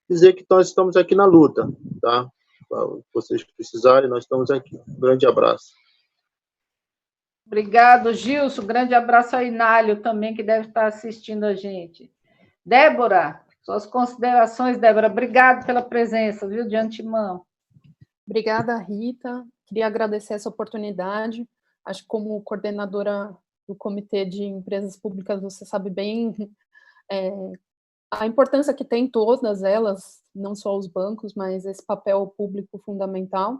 dizer que nós estamos aqui na luta, tá? Se vocês precisarem, nós estamos aqui. Um grande abraço. Obrigado, Gilson. Grande abraço a Inálio também, que deve estar assistindo a gente. Débora, suas considerações, Débora. Obrigado pela presença, viu, de antemão. Obrigada, Rita. Queria agradecer essa oportunidade. Acho que como coordenadora do Comitê de Empresas Públicas, você sabe bem a importância que tem todas elas, não só os bancos, mas esse papel público fundamental.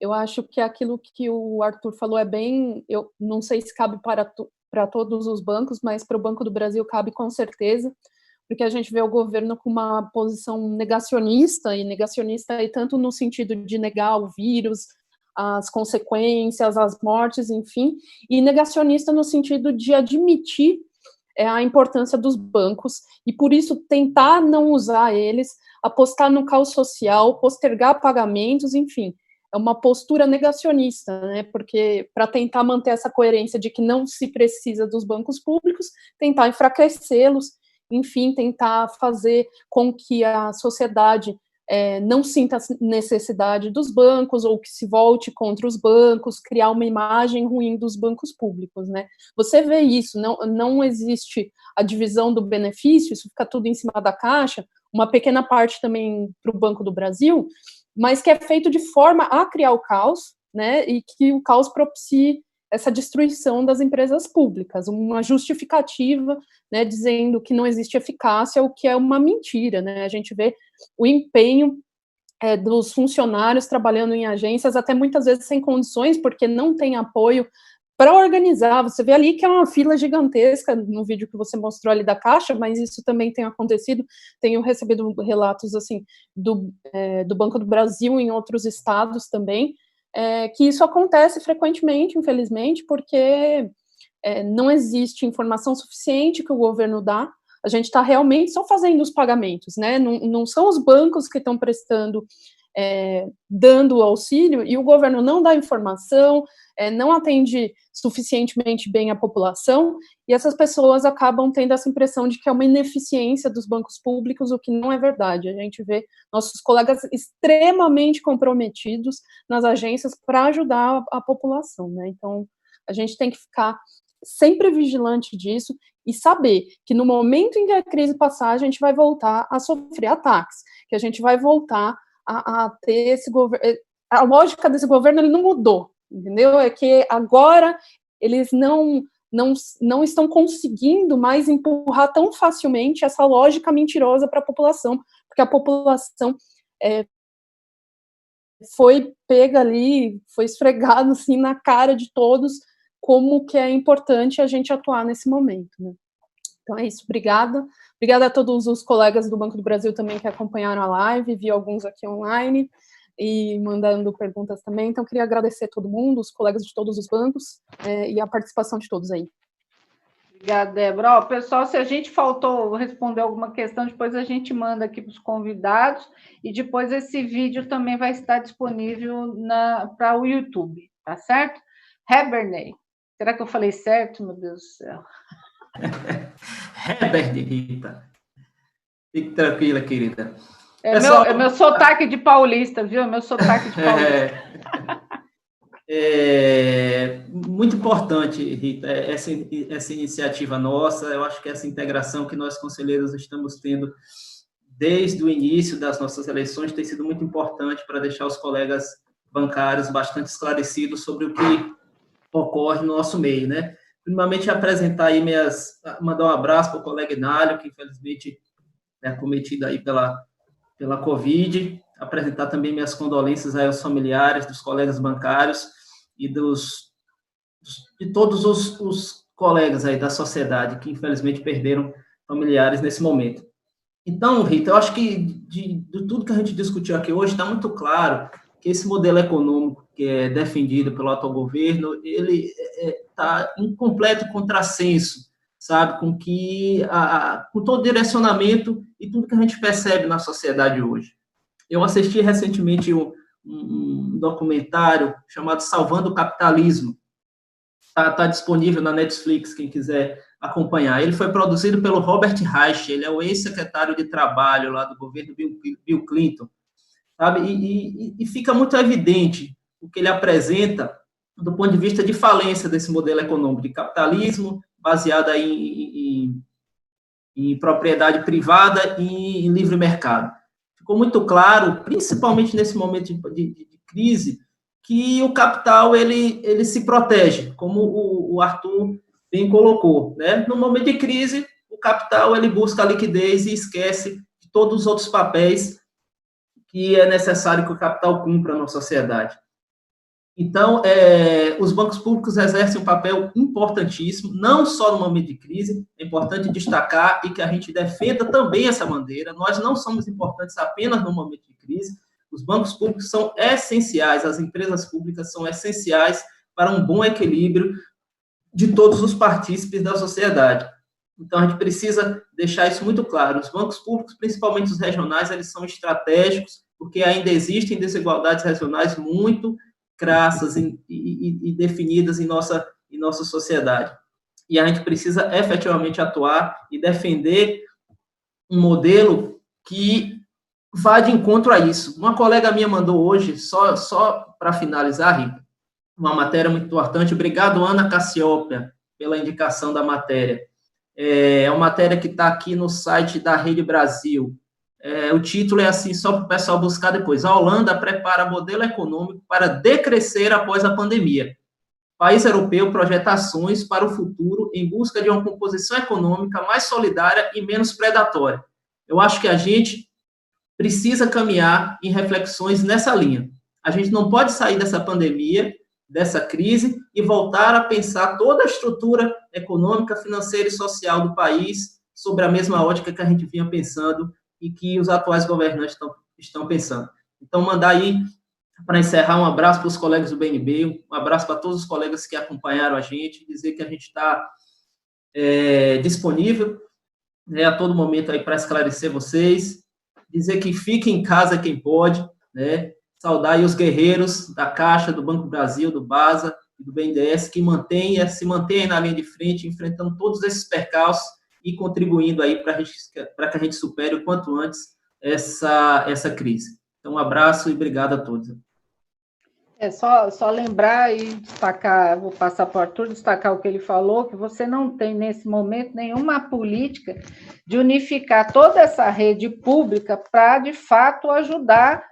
Eu acho que aquilo que o Arthur falou é bem, eu não sei se cabe para todos os bancos, mas para o Banco do Brasil cabe com certeza, porque a gente vê o governo com uma posição negacionista aí tanto no sentido de negar o vírus, as consequências, as mortes, enfim, e negacionista no sentido de admitir a importância dos bancos, e por isso tentar não usar eles, apostar no caos social, postergar pagamentos, enfim, é uma postura negacionista, né, porque para tentar manter essa coerência de que não se precisa dos bancos públicos, tentar enfraquecê-los, enfim, tentar fazer com que a sociedade não sinta necessidade dos bancos, ou que se volte contra os bancos, criar uma imagem ruim dos bancos públicos, né? Você vê isso, não existe a divisão do benefício, isso fica tudo em cima da Caixa, uma pequena parte também para o Banco do Brasil, mas que é feito de forma a criar o caos, né, e que o caos propicie essa destruição das empresas públicas, uma justificativa, né, dizendo que não existe eficácia, o que é uma mentira, né? A gente vê o empenho dos funcionários trabalhando em agências, até muitas vezes sem condições, porque não tem apoio para organizar. Você vê ali que é uma fila gigantesca no vídeo que você mostrou ali da Caixa, mas isso também tem acontecido. Tenho recebido relatos assim do Banco do Brasil em outros estados também, que isso acontece frequentemente, infelizmente, porque não existe informação suficiente que o governo dá. A gente está realmente só fazendo os pagamentos, né? Não são os bancos que estão prestando, dando o auxílio, e o governo não dá informação, não atende suficientemente bem a população, e essas pessoas acabam tendo essa impressão de que é uma ineficiência dos bancos públicos, o que não é verdade. A gente vê nossos colegas extremamente comprometidos nas agências para ajudar a população, né? Então, a gente tem que ficar sempre vigilante disso e saber que no momento em que a crise passar, a gente vai voltar a sofrer ataques, que a gente vai voltar a ter esse governo. A lógica desse governo ele não mudou, entendeu? É que agora eles não estão conseguindo mais empurrar tão facilmente essa lógica mentirosa para a população, porque a população foi pega ali, foi esfregado assim na cara de todos como que é importante a gente atuar nesse momento, né? Então é isso, obrigada. Obrigada a todos os colegas do Banco do Brasil também que acompanharam a live, vi alguns aqui online e mandando perguntas também. Então queria agradecer a todo mundo, os colegas de todos os bancos e a participação de todos aí. Obrigada, Débora. Ó, pessoal, se a gente faltou responder alguma questão, depois a gente manda aqui para os convidados e depois esse vídeo também vai estar disponível para o YouTube, tá certo? Heberney, será que eu falei certo, meu Deus do céu? Heberney, Rita. Fique tranquila, querida. É meu sotaque de paulista, viu? Meu sotaque de paulista. Muito importante, Rita, essa iniciativa nossa. Eu acho que essa integração que nós, conselheiros, estamos tendo desde o início das nossas eleições tem sido muito importante para deixar os colegas bancários bastante esclarecidos sobre o que ocorre no nosso meio, né? Primeiramente, apresentar aí mandar um abraço para o colega Inálio, que infelizmente é acometido aí pela Covid, apresentar também minhas condolências aí aos familiares dos colegas bancários e de todos os colegas aí da sociedade que infelizmente perderam familiares nesse momento. Então, Rita, eu acho que de tudo que a gente discutiu aqui hoje, está muito claro que esse modelo econômico que é defendido pelo atual governo, ele está em completo contrassenso, sabe, com todo o direcionamento e tudo que a gente percebe na sociedade hoje. Eu assisti recentemente um documentário chamado Salvando o Capitalismo. Está disponível na Netflix, quem quiser acompanhar. Ele foi produzido pelo Robert Reich, ele é o ex-secretário de Trabalho lá do governo Bill Clinton, sabe? E fica muito evidente o que ele apresenta do ponto de vista de falência desse modelo econômico de capitalismo, baseado em propriedade privada e em livre mercado. Ficou muito claro, principalmente nesse momento de crise, que o capital ele se protege, como o Arthur bem colocou, né? No momento de crise, o capital ele busca a liquidez e esquece de todos os outros papéis que é necessário que o capital cumpra na sociedade. Então, os bancos públicos exercem um papel importantíssimo, não só no momento de crise, é importante destacar e que a gente defenda também essa bandeira. Nós não somos importantes apenas no momento de crise, os bancos públicos são essenciais, as empresas públicas são essenciais para um bom equilíbrio de todos os partícipes da sociedade. Então, a gente precisa deixar isso muito claro. Os bancos públicos, principalmente os regionais, eles são estratégicos, porque ainda existem desigualdades regionais muito crassas e definidas em nossa sociedade. E a gente precisa efetivamente atuar e defender um modelo que vá de encontro a isso. Uma colega minha mandou hoje, só para finalizar, Rita, uma matéria muito importante. Obrigado, Ana Cassiopeia, pela indicação da matéria. É uma matéria que está aqui no site da Rede Brasil. O título é assim, só para o pessoal buscar depois. A Holanda prepara modelo econômico para decrescer após a pandemia. O país europeu projeta ações para o futuro em busca de uma composição econômica mais solidária e menos predatória. Eu acho que a gente precisa caminhar em reflexões nessa linha. A gente não pode sair dessa pandemia, dessa crise, e voltar a pensar toda a estrutura econômica, financeira e social do país sobre a mesma ótica que a gente vinha pensando e que os atuais governantes estão pensando. Então, mandar aí, para encerrar, um abraço para os colegas do BNB, um abraço para todos os colegas que acompanharam a gente, dizer que a gente está disponível, né, a todo momento aí para esclarecer vocês, dizer que fiquem em casa quem pode, né, saudar aí os guerreiros da Caixa, do Banco do Brasil, do BASA e do BNDES, que se mantêm na linha de frente, enfrentando todos esses percalços e contribuindo aí para que a gente supere o quanto antes essa crise. Então, um abraço e obrigado a todos. Só lembrar e destacar, vou passar para o Arthur destacar o que ele falou, que você não tem, nesse momento, nenhuma política de unificar toda essa rede pública para, de fato, ajudar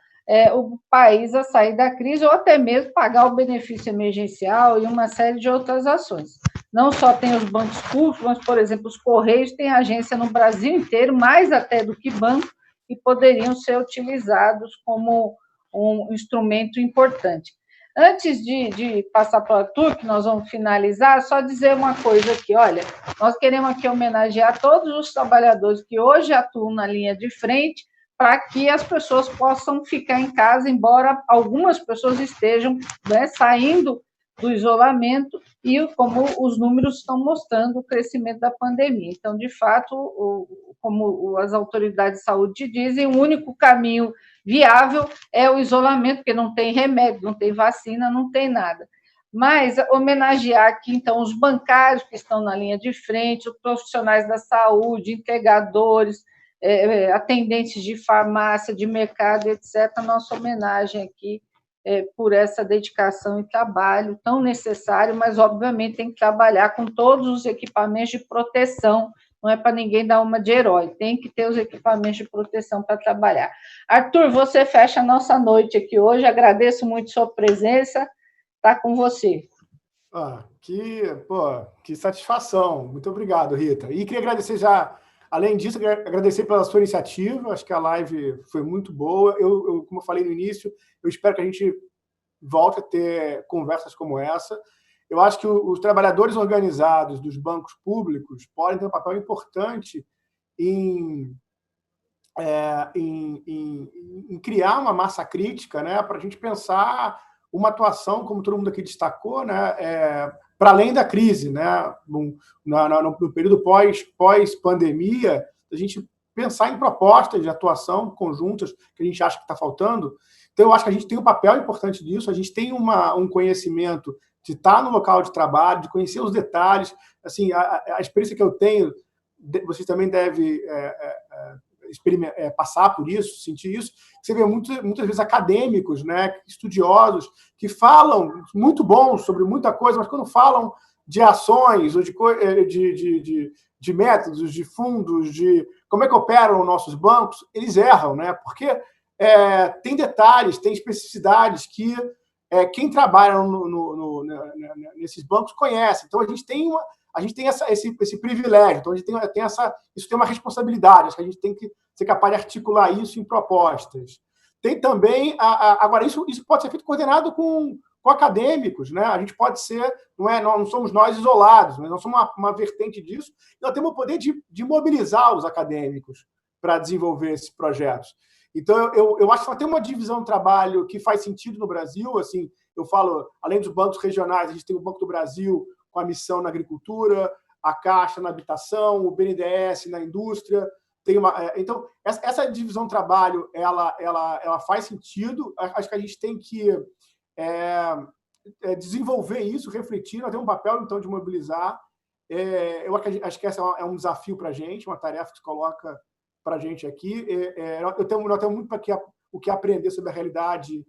o país a sair da crise ou até mesmo pagar o benefício emergencial e uma série de outras ações. Não só tem os bancos públicos, mas, por exemplo, os Correios têm agência no Brasil inteiro, mais até do que banco, e poderiam ser utilizados como um instrumento importante. Antes de passar para o Arthur, que nós vamos finalizar, só dizer uma coisa aqui, olha, nós queremos aqui homenagear todos os trabalhadores que hoje atuam na linha de frente, para que as pessoas possam ficar em casa, embora algumas pessoas estejam saindo do isolamento e como os números estão mostrando o crescimento da pandemia. Então, de fato, como as autoridades de saúde dizem, o único caminho viável é o isolamento, porque não tem remédio, não tem vacina, não tem nada. Mas homenagear aqui, então, os bancários que estão na linha de frente, os profissionais da saúde, entregadores, atendentes de farmácia, de mercado, etc., nossa homenagem aqui por essa dedicação e trabalho tão necessário, mas, obviamente, tem que trabalhar com todos os equipamentos de proteção, não é para ninguém dar uma de herói, tem que ter os equipamentos de proteção para trabalhar. Arthur, você fecha a nossa noite aqui hoje, agradeço muito sua presença, está com você. Que satisfação, muito obrigado, Rita. E queria agradecer já, além disso, agradecer pela sua iniciativa, acho que a live foi muito boa, eu como eu falei no início, eu espero que a gente volte a ter conversas como essa. Eu acho que os trabalhadores organizados dos bancos públicos podem ter um papel importante em em criar uma massa crítica, né, para a gente pensar uma atuação, como todo mundo aqui destacou, né, para além da crise, né, no período pós-pandemia, a gente pensar em propostas de atuação conjuntas que a gente acha que está faltando. Então, eu acho que a gente tem um papel importante disso, a gente tem um conhecimento de estar no local de trabalho, de conhecer os detalhes. Assim, a experiência que eu tenho, vocês também devem passar por isso, sentir isso. Você vê muitas vezes acadêmicos, né, estudiosos, que falam muito bons sobre muita coisa, mas quando falam de ações ou de métodos, de fundos, de como é que operam nossos bancos, eles erram, né? Porque tem detalhes, tem especificidades que quem trabalha nesses bancos conhece. Então, a gente tem esse privilégio. Então, a gente isso tem uma responsabilidade. Acho que a gente tem que ser capaz de articular isso em propostas. Tem também... Agora, isso pode ser feito coordenado com acadêmicos, né? A gente pode ser... Não somos nós isolados, mas nós somos uma vertente disso. Nós temos o poder de mobilizar os acadêmicos para desenvolver esses projetos. Então, eu acho que tem uma divisão de trabalho que faz sentido no Brasil. Assim, eu falo, além dos bancos regionais, a gente tem o Banco do Brasil com a missão na agricultura, a Caixa na habitação, o BNDES na indústria. Então, essa divisão de trabalho ela faz sentido. Acho que a gente tem que desenvolver isso, refletir. Nós temos um papel, então, de mobilizar. Eu acho que esse é um desafio para a gente, uma tarefa que se coloca para a gente aqui. Nós temos muito o que aprender sobre a realidade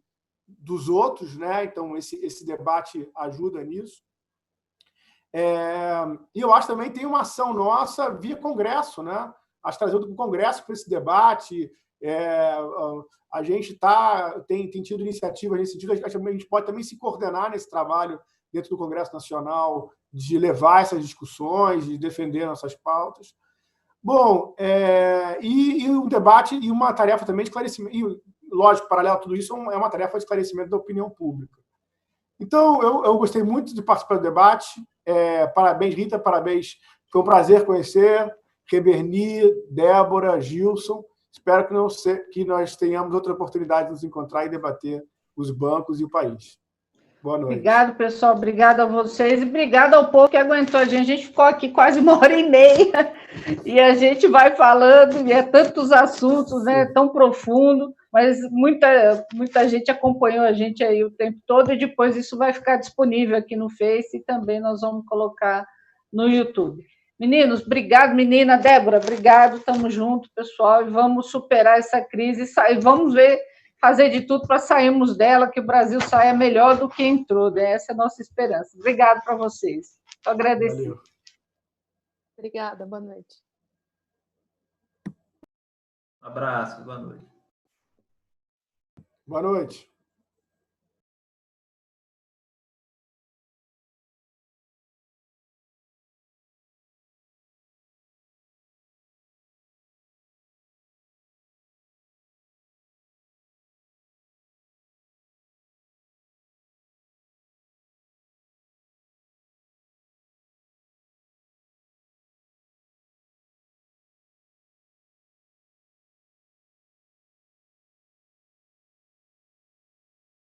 dos outros, né? Então, esse debate ajuda nisso. E eu acho também que tem uma ação nossa via Congresso, né? Acho que trazer o Congresso para esse debate. A gente tem tido iniciativas nesse sentido. Acho que a gente pode também se coordenar nesse trabalho dentro do Congresso Nacional, de levar essas discussões, de defender nossas pautas. Bom, e um debate e uma tarefa também de esclarecimento. E, lógico, paralelo a tudo isso, é uma tarefa de esclarecimento da opinião pública. Então, eu gostei muito de participar do debate. Parabéns, Rita, parabéns. Foi um prazer conhecer. Reberni, Débora, Gilson. Espero que nós tenhamos outra oportunidade de nos encontrar e debater os bancos e o país. Boa noite. Obrigado, pessoal. Obrigada a vocês e obrigada ao povo que aguentou a gente. A gente ficou aqui quase 1h30 e a gente vai falando, e tantos assuntos, né? Tão profundo, mas muita gente acompanhou a gente aí o tempo todo e depois isso vai ficar disponível aqui no Face e também nós vamos colocar no YouTube. Meninos, obrigado, menina. Débora, obrigado. Estamos juntos, pessoal, e vamos superar essa crise e vamos fazer de tudo para sairmos dela, que o Brasil saia melhor do que entrou, né? Essa é a nossa esperança. Obrigado para vocês. Estou agradecida. Obrigada, boa noite. Um abraço, boa noite. Boa noite.